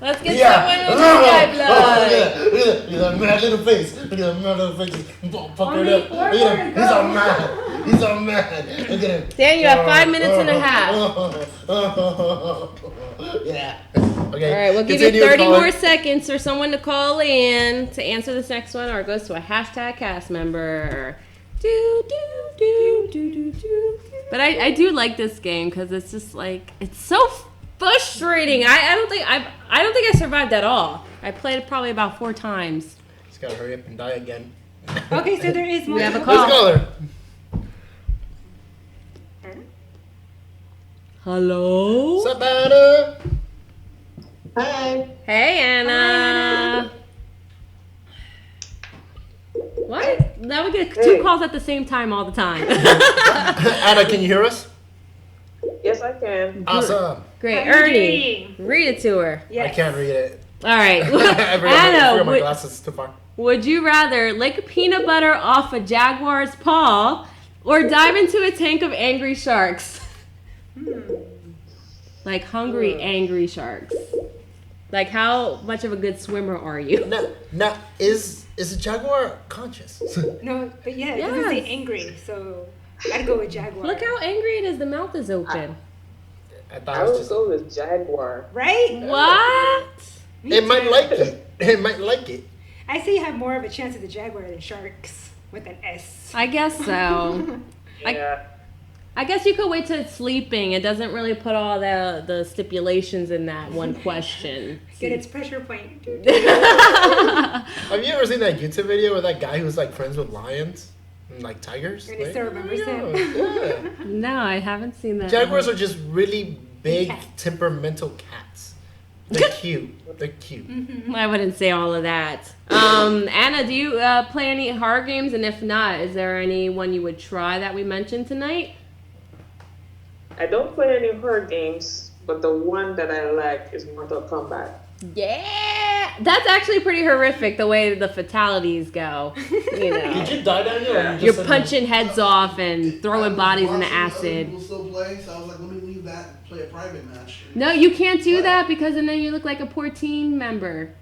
Let's get someone with Skype blood. Look at that mad little face. Look at that mad little face. Fuck Only it up. 4 Look at him. more He's to all go. mad. He's all mad. Look at him. Dan, you have 5 minutes and a half. Yeah. Okay. All right, we'll give Continue you 30 calling. more seconds for someone to call in to answer this next one, or it goes to a hashtag cast member. But I do like this game because it's just like it's so frustrating. I don't think I survived at all. I played it probably about 4 times. He's gotta hurry up and die again. Okay, so there is We have a multiple. call. Let's go there. Hello? What's up, Anna? Hi. Hey, Anna. What? Now we get two calls at the same time all the time. Anna, can you hear us? Yes, I can. Awesome. Great. How you Ernie, doing? read it to her. Yes. I can't read it. All right. I forgot Anna, my glasses too far. would you rather lick peanut butter off a jaguar's paw or dive into a tank of angry sharks? Like hungry, angry sharks. Like, how much of a good swimmer are you? Now, is a jaguar conscious? No, but yeah, it doesn't say angry, so I'd go with jaguar. Look how angry it is. The mouth is open. I thought I it was would just. go with Jaguar. Right? What? Me It might too. like it. It might like it. I say you have more of a chance of the jaguar than sharks with an S. I guess so. Yeah. I guess you could wait till it's sleeping. It doesn't really put all the stipulations in that one question. Get its pressure point. Have you ever seen that YouTube video with that guy who's like friends with lions and like tigers? Ernie still remembers Yeah, him. yeah. No, I haven't seen that. Jaguars are just really big, Cat. temperamental cats. They're cute. They're cute. I wouldn't say all of that. Anna, do you play any horror games? And if not, is there any one you would try that we mentioned tonight? I don't play any horror games, but the one that I like is Mortal Kombat. Yeah, that's actually pretty horrific the way the fatalities go. You know, Did you die down here? you're punching heads off and throwing bodies in the Watching other acid. people still play, so I was like, let me leave that and play a private match. No, you can't do that because then you look like a poor team member.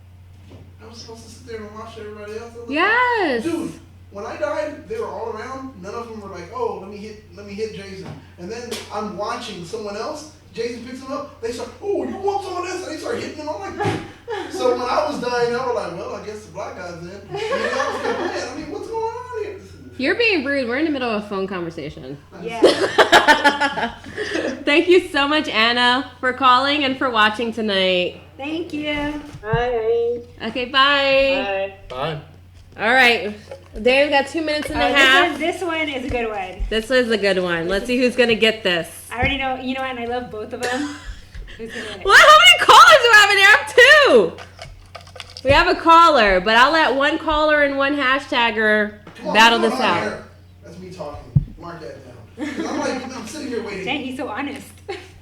I was supposed to sit there and watch everybody else. I was like, Yes. dude, when I died, they were all around. None of them were like, oh, let me hit Jason. And then I'm watching someone else. Jason picks him up. They start, oh, you want some of this? And they start hitting him. I'm like, so when I was dying, I was like, well, I guess the black guy's in. And then I was like, man, I mean, what's going on here? You're being rude. We're in the middle of a phone conversation. Yeah. Thank you so much, Anna, for calling and for watching tonight. Thank you. Hi. Okay, bye. Bye. Bye. All right. Dave, got 2 minutes and a half. This one is a good one. This is a good one. Let's see who's going to get this. I already know. You know what? And I love both of them. Who's gonna win? What? How many callers do we have in here? I have 2. We have a caller, but I'll let one caller and one hashtagger battle this out. Here? That's me talking. Mark that down. 'Cause I'm like, I'm sitting here waiting. Dang, he's so honest.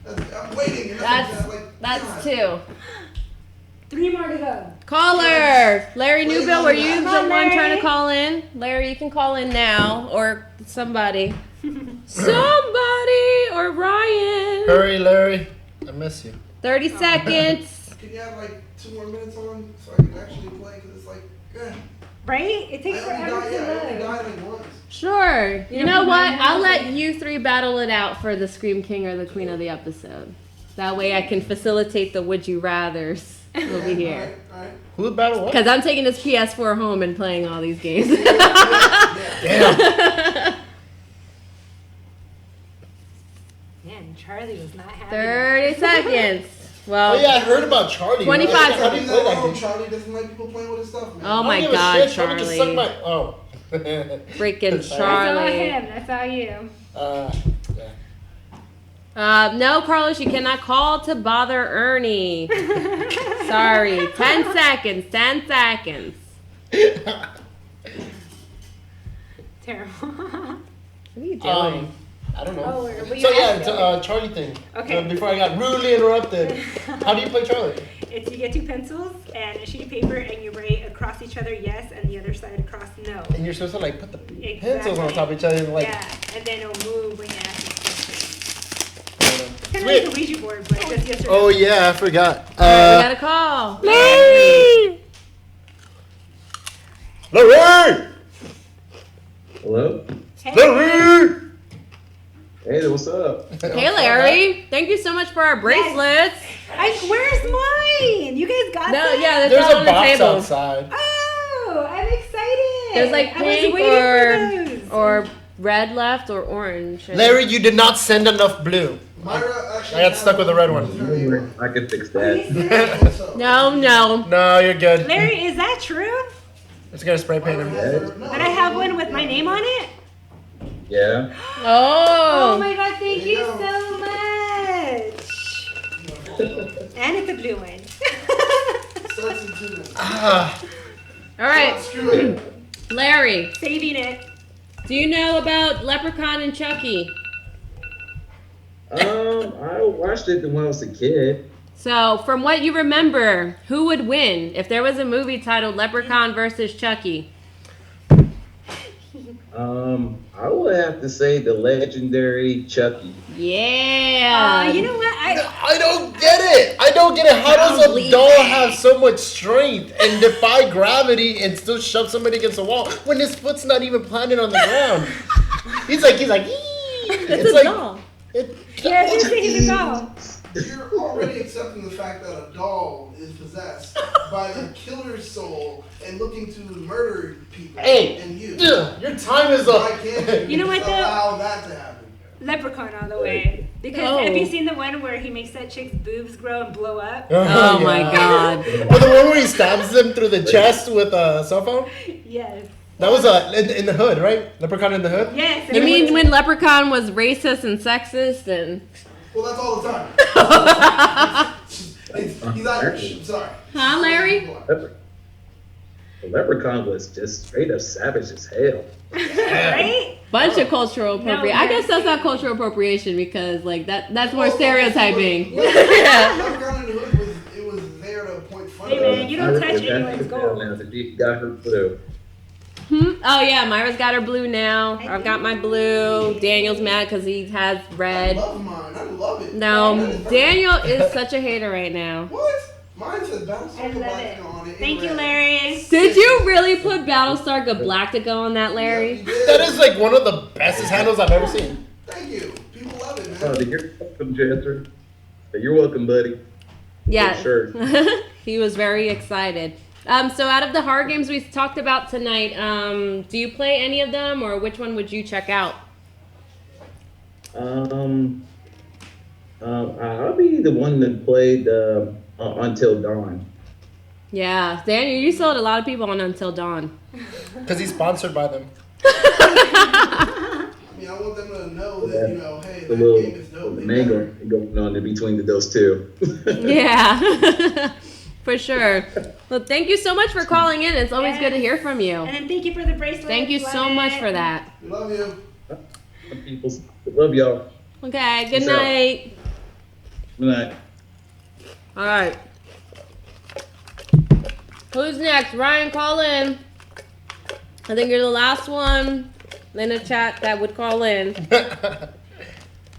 I'm waiting. And That's God. 2. 3 more to go. Caller, Larry Newbill, were you the Come on, one trying Larry. to call in? Larry, you can call in now, or somebody. Somebody, or Ryan. Hurry, Larry. I miss you. 30 seconds. Can you have like 2 more minutes on so I can actually play? Because it's like, yeah. Right? It takes I only forever died, I only to load. died like once. Sure. You know don't what? mind I'll that? let you 3 battle it out for the Scream King or the Queen of the episode. That way I can facilitate the would you rathers over here. All right. Who's battle what? Because I'm taking this PS4 home and playing all these games. Damn. Man, Charlie was not happy. 30 seconds. Well, Oh yeah, I heard about Charlie. 25 How do you Charlie's play not that wrong. game? Charlie doesn't like people playing with his stuff, man. oh I don't my give a God, shit. Charlie just sucked Charlie. my. Oh. Freaking That's all Charlie. him. That's all you. Yeah. No, Carlos, you cannot call to bother Ernie. Sorry. 10 seconds. 10 seconds. Terrible. What are you doing? I don't know. Oh, were you So yeah, asking? it's Charlie thing. Okay. Before I got rudely interrupted. How do you play Charlie? It's you get 2 pencils and a sheet of paper and you write across each other yes and the other side across no. And you're supposed to like put the Exactly. pencils on top of each other and like. Yeah, and then it'll move when you ask the question. Kind of Wait. like a Ouija board, but just yes or Oh no. yeah, I forgot. We got a call. Larry! Larry! Hello? Hey, Larry! Hey, what's up? Hey, Larry. Thank you so much for our bracelets. where's mine? You guys got No, them? yeah, they're There's all a on the box table. outside. Oh, I'm excited. There's like I was pink waiting for those. or red left or orange. Larry, you did not send enough blue. Myra actually I got stuck with the red one. I could fix that. No. No, you're good. Larry, is that true? It's gonna spray paint him. That I have one with my name on it? Yeah. Oh Oh. my god, thank There you you go. so much. And it's a blue one. All right, Screw it. Larry, Saving it. do you know about Leprechaun and Chucky? I watched it when I was a kid. So, from what you remember, who would win if there was a movie titled Leprechaun versus Chucky? I would have to say the legendary Chucky. Yeah. You know what? I don't get it. I don't get it. How does a doll have so much strength and defy gravity and still shove somebody against a wall when his foot's not even planted on the ground? He's like, It's a doll. Yeah, he's a doll. You're already accepting the fact that a doll is possessed by the killer's soul and looking to murder people and you. Your time is up. Why can't You know what, though? allow that to happen? Leprechaun all the way. Because have you seen the one where he makes that chick's boobs grow and blow up? Oh my God. Or the one where he stabs them through the chest with a cell phone? Yes. That was in the hood, right? Leprechaun in the Hood? Yes. You mean when Leprechaun was racist and sexist and... Well, that's all the time. He's Irish. I'm sorry. Huh, Larry? The Leprechaun was just straight up savage as hell. Right? Bunch of cultural appropriation. I guess that's not cultural appropriation because like that's more stereotyping. Yeah. Leprechaun in the Hood was there to point fun Hey, at. man, you don't touch anyone's gold. Got her blue. Oh yeah, Myra's got her blue now. I've got my blue. Daniel's mad because he has red. I love mine. I love it. No, Daniel is such a hater right now. What? Mine says Battlestar I love Galactica it. on it. Thank you, Larry. Did you really put Battlestar Galactica on that, Larry? That is like one of the bestest handles I've ever seen. Thank you. People love it, man. Oh, you're welcome, Jester. You're welcome, buddy. Yeah. Sure. He was very excited. So out of the horror games we talked about tonight, do you play any of them, or which one would you check out? I'll be the one that played Until Dawn. Yeah, Daniel, you sold a lot of people on Until Dawn. Because he's sponsored by them. I mean, I want them to know that, you know, hey, The that little game is dope. They mango better. going on in between those two. Yeah, for sure. Well, thank you so much for calling in. It's always good to hear from you. And then thank you for the bracelet. Thank you so much for that. We love you. People, love y'all. Okay, good Peace out. night. Good night. All right. Who's next? Ryan, call in. I think you're the last one in the chat that would call in.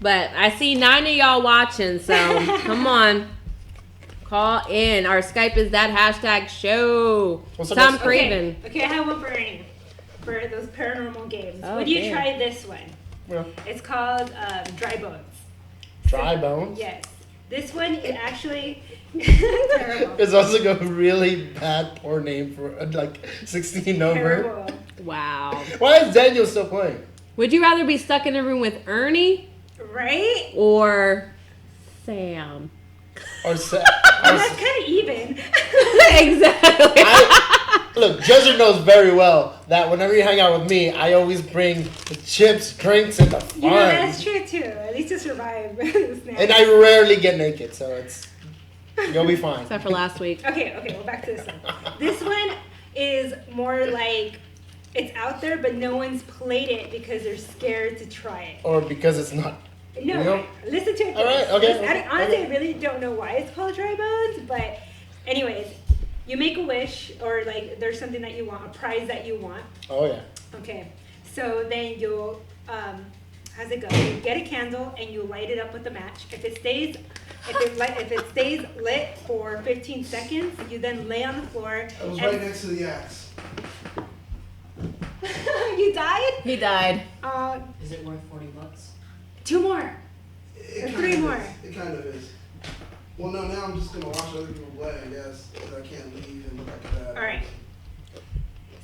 But I see 9 of y'all watching, so come on. Call in. Our Skype is that #show. What's the Tom next- Craven. Okay, I have one for Ernie. For those paranormal games. Oh, Would you damn. try this one? Yeah. It's called Dry Bones. Dry Bones? Yes. This one is actually terrible. It's also a really bad poor name for like 16 over. Terrible. Wow. Why is Daniel still playing? Would you rather be stuck in a room with Ernie Right? or Sam? Or Sa- Well, that's kind of even. Exactly. Look, Jezzer knows very well that whenever you hang out with me, I always bring the chips, drinks, and the fun. You know, that's true too. At least to survive. And I rarely get naked, so you'll be fine. Except for last week. Okay, well back to this one. This one is more like it's out there, but no one's played it because they're scared to try it. Or because it's not. No, real? listen to it. All right, first. okay. Honestly, Okay. I really don't know why it's called Dry Bones, but anyways, you make a wish or like there's something that you want, a prize that you want. Oh, yeah. Okay, so then you'll, how's it go? You get a candle and you light it up with a match. If it stays lit for 15 seconds, you then lay on the floor. I was and- right next to the axe. You died? He died. Is it worth $40? 2 more. It Or kind 3 of more. is. It kind of is. Well, no, now I'm just going to watch other people play, I guess, because I can't leave and look at that. All right.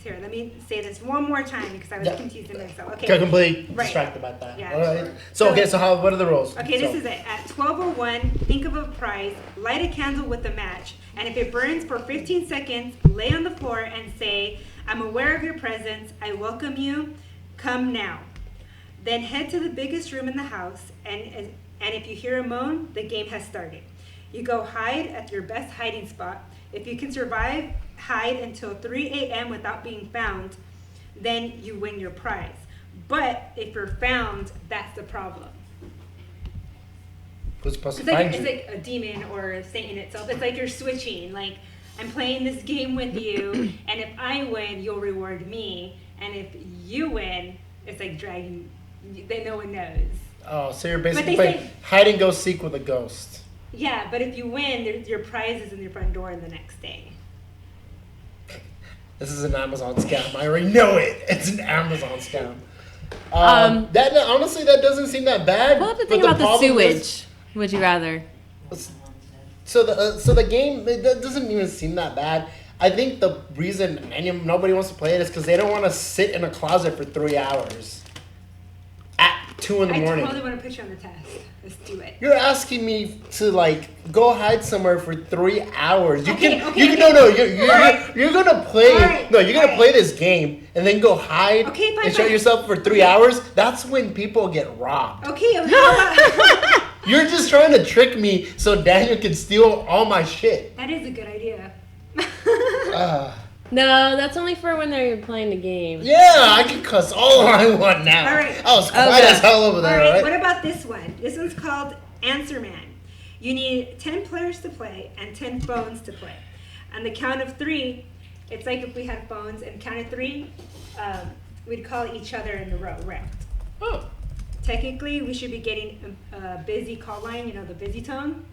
Here, let me say this one more time because I was Yeah. confusing myself. Okay. Okay. Completely Right. distracted by that. Yeah. All right. So, what are the rules? Okay, this is it. At 12:01, think of a prize, light a candle with a match, and if it burns for 15 seconds, lay on the floor and say, "I'm aware of your presence. I welcome you. Come now." Then head to the biggest room in the house, and if you hear a moan, the game has started. You go hide at your best hiding spot. If you can survive, hide until 3 a.m. without being found, then you win your prize. But if you're found, that's the problem. Who's supposed to It's like, find it's you? like a demon or Satan itself. It's like you're switching. Like, I'm playing this game with you, and if I win, you'll reward me. And if you win, it's like dragging, that no one knows. Oh, so you're But basically they playing say- hide and go seek with a ghost. Yeah, but if you win, your prize is in your front door the next day. This is an Amazon scam. I already know it. It's an Amazon scam. That honestly, that doesn't seem that bad. We'll have to but think about the problem is- sewage. Would you rather? So the game that doesn't even seem that bad. I think the reason nobody wants to play it is because they don't want to sit in a closet for 3 hours at 2 in the morning. I totally want to put you on the test. Let's do it. You're asking me to like go hide somewhere for 3 hours. Okay. You're gonna play. Alright, No, you're gonna alright. play this game and then go hide Okay, fine, and show fine. yourself for 3 hours. That's when people get robbed. Okay. You're just trying to trick me so Daniel can steal all my shit. That is a good idea. No, that's only for when they're playing the game. Yeah, I can cuss all I want now. All right. I was quiet as hell over All there, right, right? what about this one? This one's called Answer Man. You need 10 players to play and 10 phones to play. On the count of 3, it's like if we had phones, and count of 3, we'd call each other in the row, right? Oh. Technically, we should be getting a busy call line, the busy tone.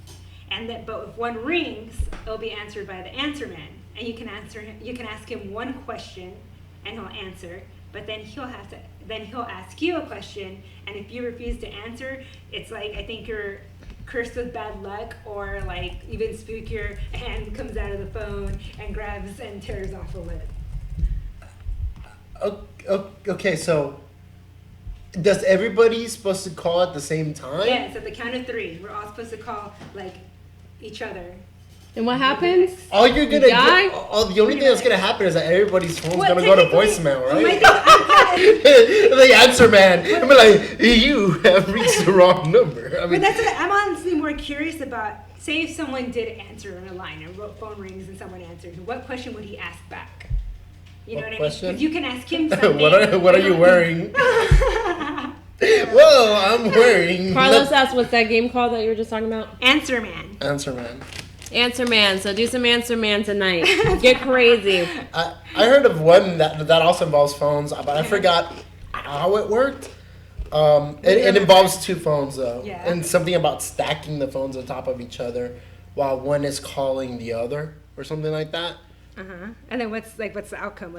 But if one rings, it'll be answered by the answer man. And you can ask him one question and he'll answer, but then he'll ask you a question, and if you refuse to answer, it's like, I think you're cursed with bad luck, or like even spookier, a hand comes out of the phone and grabs and tears off the lid. Okay, so does everybody supposed to call at the same time? Yes, at the count of 3, we're all supposed to call like each other. And what happens? All you're gonna die? the only thing that's gonna happen is that everybody's phone's Well, gonna go to technically- voicemail, right? My thing- The answer man. I'm like, you have reached the wrong number. I But mean, that's what I'm honestly more curious about. Say if someone did answer on a line and phone rings and someone answers, what question would he ask back? You know What what question? I mean? Because you can ask him something. what are you wearing? Well, I'm wearing. Carlos asked, what's that game called that you were just talking about? Answer man. Answer man. Answer man. So do some answer man tonight. Get crazy. I heard of one that also involves phones, but I forgot how it worked. It involves 2 phones though, Yeah. and something about stacking the phones on top of each other while one is calling the other or something like that. And then what's the outcome?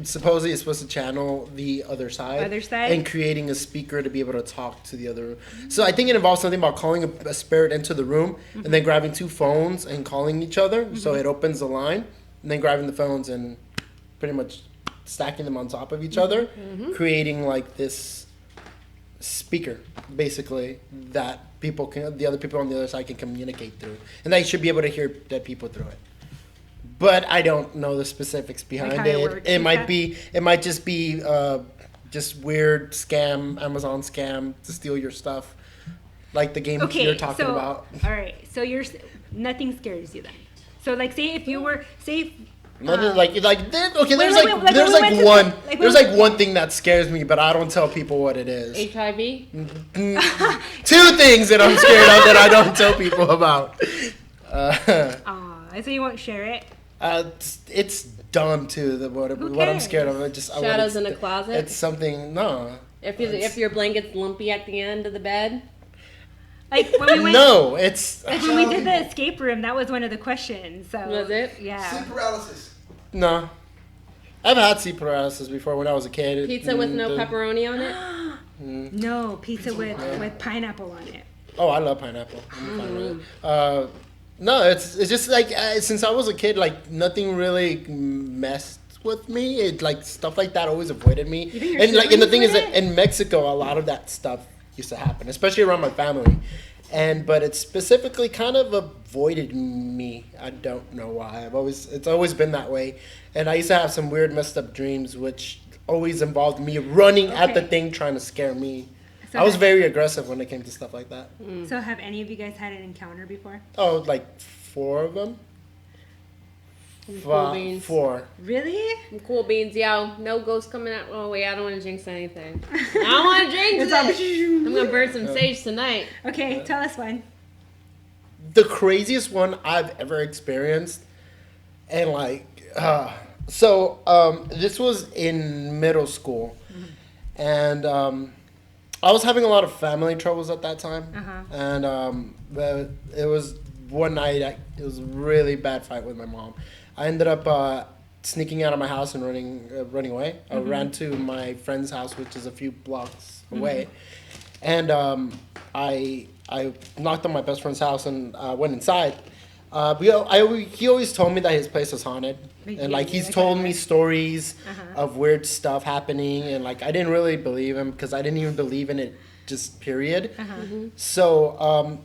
Supposedly it's supposed to channel the other side. Other side? And creating a speaker to be able to talk to the other. So I think it involves something about calling a spirit into the room and then grabbing 2 phones and calling each other. So it opens the line, and then grabbing the phones and pretty much stacking them on top of each other, creating like this speaker basically that the other people on the other side can communicate through, and they should be able to hear dead people through it. But I don't know the specifics behind Like how it it. works It and might stuff? be. It might just be just weird scam, Amazon scam to steal your stuff, like the game Okay, you're talking so, about. all right. So nothing scares you then. So like, say if you were, Nothing there's like wait, one like, there's wait, like one thing that scares me, but I don't tell people what it is. HIV? 2 things that I'm scared of that I don't tell people about. so you won't share it. It's dumb too. What I'm scared of. Shadows in a closet? It's something. No. If your blanket's lumpy at the end of the bed? Like when we went, No, it's. like when we did the escape room, that was one of the questions. So Was it? Yeah. Sleep paralysis. No. I've had sleep paralysis before when I was a kid. Pizza with no pepperoni on it? No, pizza with pineapple on it. Oh, I love pineapple. I'm fine with it. No, it's just like since I was a kid, like nothing really messed with me. It like stuff like that always avoided me. And the thing is that in Mexico, a lot of that stuff used to happen, especially around my family. But it specifically kind of avoided me. I don't know why. It's always been that way. And I used to have some weird messed up dreams, which always involved me running at the thing trying to scare me. So I was very aggressive when it came to stuff like that. So have any of you guys had an encounter before? Oh, like 4 of them? Cool beans. 4. Really? Cool beans, yo. No ghosts coming out. Oh wait, I don't want to jinx anything. I don't want to jinx it. I'm gonna burn some sage tonight. Okay, tell us one. The craziest one I've ever experienced, and this was in middle school, and I was having a lot of family troubles at that time, and it was one night. It was a really bad fight with my mom. I ended up sneaking out of my house and running away. I ran to my friend's house, which is a few blocks away, and I knocked on my best friend's house and went inside. He always told me that his place was haunted, and like he's told me stories of weird stuff happening, and like I didn't really believe him because I didn't even believe in it, just period. So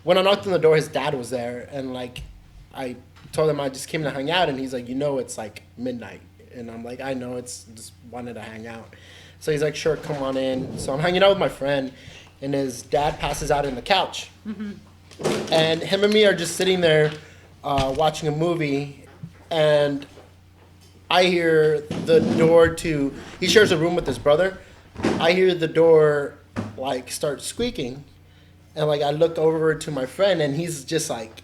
when I knocked on the door, his dad was there, and like I told him I just came to hang out, and he's like, it's like midnight, and I'm like, I know, it's just wanted to hang out. So he's like, sure, come on in. So I'm hanging out with my friend, and his dad passes out in the couch. And him and me are just sitting there watching a movie, and I hear the door to, he shares a room with his brother. I hear the door like start squeaking, and like I look over to my friend, and he's just like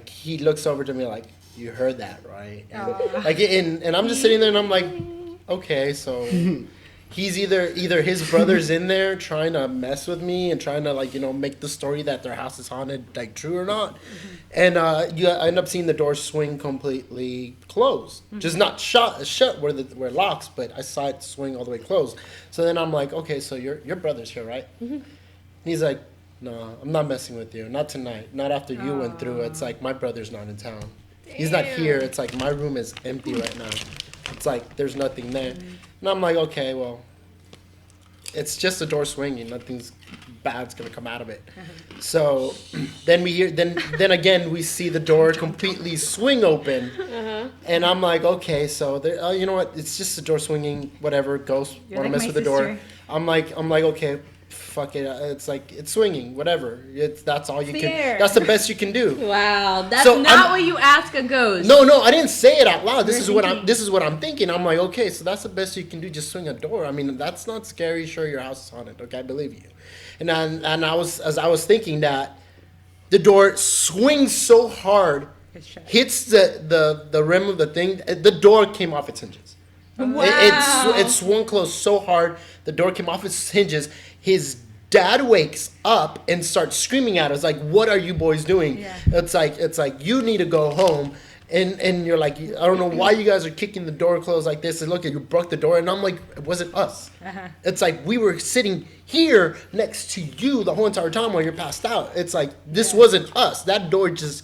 he looks over to me like, you heard that, right? And, and I'm just sitting there, and I'm like, okay, so he's either his brother's in there trying to mess with me and trying to make the story that their house is haunted like true or not, and I end up seeing the door swing completely closed, just not shut where it locks, but I saw it swing all the way closed. So then I'm like, okay, so your brother's here, right? And he's like, no, I'm not messing with you, not tonight, not after you went through. It's like my brother's not in town. He's not here. It's like my room is empty right now. It's like there's nothing there. And I'm like, okay, well, it's just a door swinging. Nothing's bad's gonna come out of it. So then we hear, then again we see the door completely swing open, and I'm like, okay, so there, you know what? It's just a door swinging. Whatever, ghost want to mess with the door. I'm like, okay, fuck it. It's like it's swinging. Whatever. That's all you can. That's the best you can do. Wow, that's not what you ask a ghost. No, I didn't say it out loud. This is what I'm thinking. I'm like, okay, so that's the best you can do. Just swing a door. I mean, that's not scary. Sure, your house is haunted. Okay, I believe you. And I was thinking that the door swings so hard, hits the rim of the thing. The door came off its hinges. Wow. It swung closed so hard, the door came off its hinges. His dad wakes up and starts screaming at us like, "What are you boys doing?" Yeah. It's like you need to go home. And you're like, I don't know why you guys are kicking the door closed like this. And look, you broke the door. And I'm like, it wasn't us. It's like we were sitting here next to you the whole entire time while you're passed out. It's like this wasn't us. That door just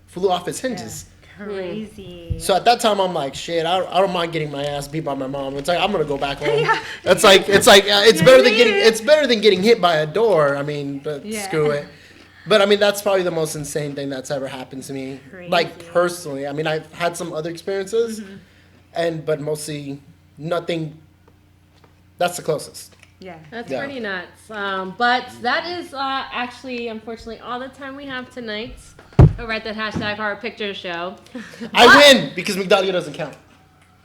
flew off its hinges. Crazy. So at that time, I'm like, shit, I don't mind getting my ass beat by my mom. It's like I'm gonna go back home. It's better than getting hit by a door. I mean, screw it. But I mean, that's probably the most insane thing that's ever happened to me. Crazy. Like personally, I mean, I've had some other experiences, but mostly nothing. That's the closest. Yeah, that's pretty nuts. But that is actually, unfortunately, all the time we have tonight. Over at the hashtag Horror Picture Show. I win because Migdalia doesn't count.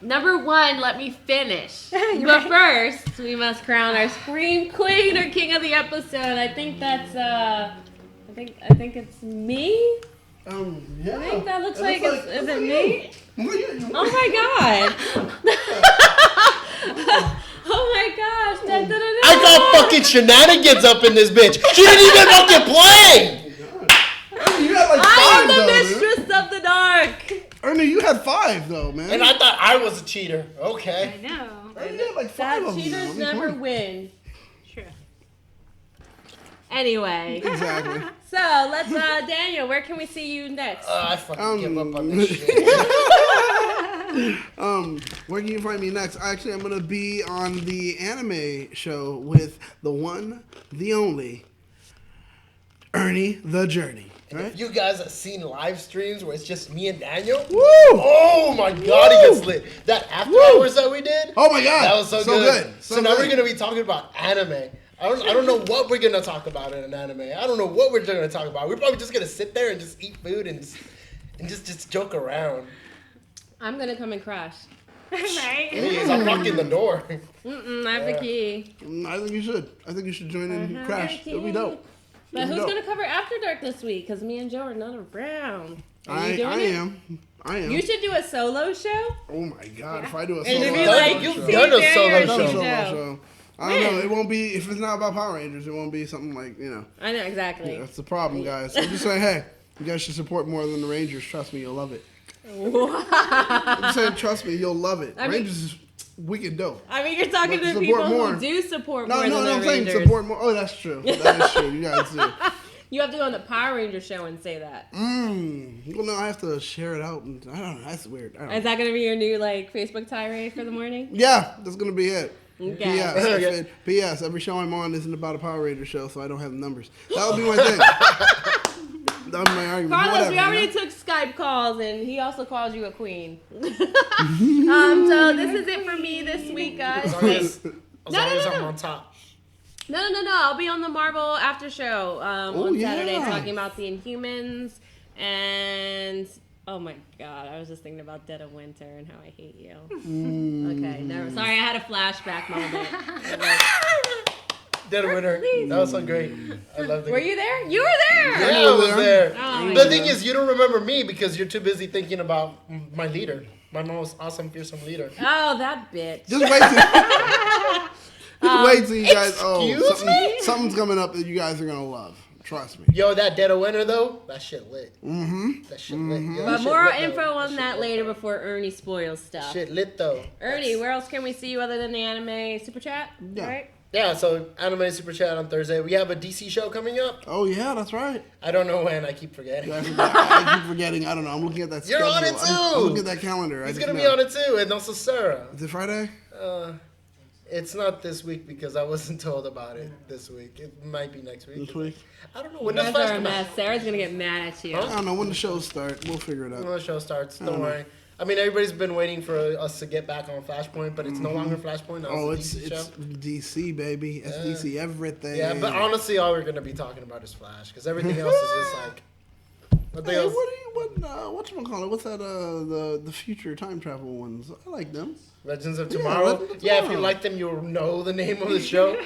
Number one, let me finish. But first, we must crown our Scream Queen or King of the episode. I think that's I think it's me. Yeah. I think that looks like it's, is it me? Oh my god. Oh my gosh. Da, da, da, da. I got fucking shenanigans up in this bitch. She didn't even fucking play. You had like 5 I am the though, mistress of the dark. Ernie, you had 5 though, man. And I thought I was a cheater. Okay. I know. Ernie, you had like 5 of them. Cheaters never win. True. Exactly. Anyway. So let's Daniel, where can we see you next? I fucking give up on this shit. Where can you find me next? Actually, I'm gonna be on the anime show with the one, the only, Ernie the Journey. Right? If you guys have seen live streams where it's just me and Daniel, woo! Oh my god, it gets lit. That after hours that we did, oh my god, that was so good. So now good. we're gonna be talking about anime. I don't know what we're gonna talk about in an anime. I don't know what we're gonna talk about. We're probably just gonna sit there and just eat food and just joke around. I'm gonna come and crash. Right? Please, I'm locking the door. I have the key. I think you should. I think you should join in and crash. It'll be dope. But who's gonna cover After Dark this week? Because me and Joe are not around. Are you doing it? I am. You should do a solo show. Oh my god! If I do a And solo it'd be show, like, You've done a solo show. I don't know. It won't be if it's not about Power Rangers. It won't be something like I know exactly. Yeah, that's the problem, guys. I'm just saying, hey, you guys should support more than the Rangers. Trust me, you'll love it. I'm just saying, trust me, you'll love it. Rangers is wicked dope. I mean, you're talking to people who do support more than the I'm saying Rangers. support more. Oh, that's true. That is true. You guys do. You have to go on the Power Ranger show and say that. Well, no, I have to share it out. And I don't know. That's weird. Is that going to be your new Facebook tirade for the morning? Yeah, that's going to be it. Okay. P.S. Every show I'm on isn't about a Power Ranger show, so I don't have numbers. That would be my thing. That was my argument. Carlos, Whatever, we already took Skype calls, and he also calls you a queen. So this is it for me this week, guys. As long as I'm on top. No. I'll be on the Marvel after show on Saturday talking about the Inhumans. And, oh my God, I was just thinking about Dead of Winter and how I hate you. Okay, sorry, I had a flashback moment. Dead of Winter. That was so great. I loved it. Were you there? You were there! Yeah, I was there. Oh, the thing is, you don't remember me because you're too busy thinking about my leader. My most awesome, fearsome leader. Oh, that bitch. Just wait till you guys. Excuse me? Something's coming up that you guys are gonna love. Trust me. Yo, that Dead of Winter though, that shit lit. That shit lit. Yo, But more info on that later before Ernie spoils stuff. Shit lit though. Ernie, where else can we see you other than the anime super chat? Yeah. Right? Yeah, so Anime Super Chat on Thursday. We have a DC show coming up. Oh yeah, that's right. I don't know when. I keep forgetting. I keep forgetting. I don't know. I'm looking at that. You're schedule. on it too. I'm looking at that calendar. He's gonna be on it too, and also Sarah. Is it Friday? It's not this week because I wasn't told about it this week. It might be next week. This week? I don't know. When You does guys Flash are a come mess. out? Sarah's gonna get mad at you. I don't know when the shows start. We'll figure it out. When the show starts, don't worry. I mean, everybody's been waiting for us to get back on Flashpoint, but it's no longer Flashpoint. Now It's DC show. DC, baby. It's DC everything. Yeah, but honestly, all we're gonna be talking about is Flash because everything else is just like. Hey, whatchamacallit? What's that? The future time travel ones. I like them. Legends of Tomorrow. If you like them, you'll know the name of the show.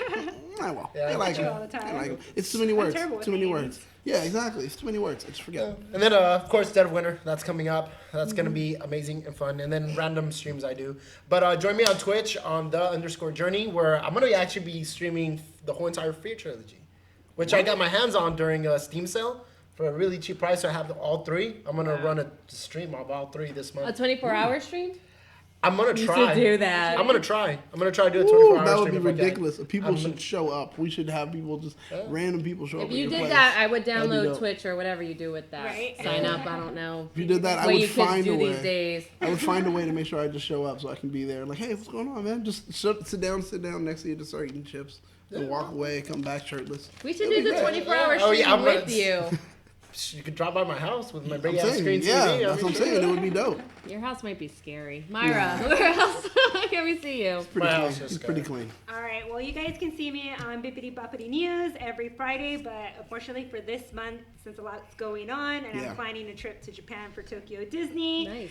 I will. Yeah, I like all the them. time. I like them. It's too many words. terrible with Too many names. words. Yeah, exactly. It's too many words. I just forget. And then, of course, Dead of Winter. That's coming up. That's going to be amazing and fun. And then random streams I do. But join me on Twitch on _journey, where I'm going to actually be streaming the whole entire Fear Trilogy, which I got my hands on during a Steam sale for a really cheap price. So I have all three. I'm going to run a stream of all three this month. A 24-hour stream? I'm going to try. You should do that. I'm going to try. I'm going to try to do a 24-hour That stream. would be if I can. ridiculous. People should show up. We should have people just random people show up. If at you your did place. that, I would That'd be download dope. Twitch or whatever you do with that. Right. Sign up. I don't know. If you did that, I What would you kids find a do way. these days. I would find a way to make sure I just show up so I can be there. Like, hey, what's going on, man? Just sit down next to you, just start eating chips, and walk away, come back shirtless. We should do the 24-hour Oh, stream yeah, I'm with gonna- you. You could drop by my house with my big I'm ass saying, screen TV. yeah, I that's mean, what I'm saying. It would be dope. Your house might be scary. Myra, where else can we see you? Pretty My clean. house is It's pretty clean. All right, well, you guys can see me on Bippity Boppity News every Friday, but unfortunately for this month, since a lot's going on, and Yeah. I'm planning a trip to Japan for Tokyo Disney. Nice.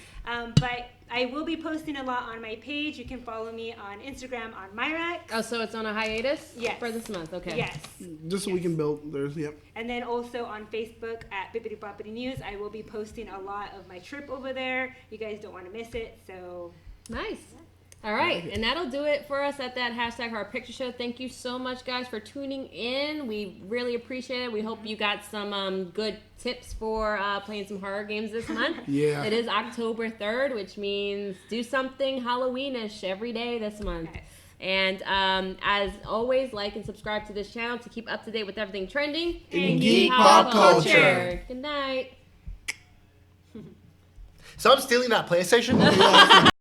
But I will be posting a lot on my page. You can follow me on Instagram on Mayra. Oh, so it's on a hiatus? Yes. For this month, okay. Yes. Just so we can build. Yep. And then also on Facebook at Bippity Boppity News, I will be posting a lot of my trip over there. You guys don't want to miss it, so Nice. All right, and that'll do it for us at that hashtag Horror Picture Show. Thank you so much, guys, for tuning in. We really appreciate it. We hope you got some good tips for playing some horror games this month. Yeah. It is October 3rd, which means do something Halloweenish every day this month. Yes. And as always, like and subscribe to this channel to keep up to date with everything trending In geek pop culture. Good night. So I'm stealing that PlayStation?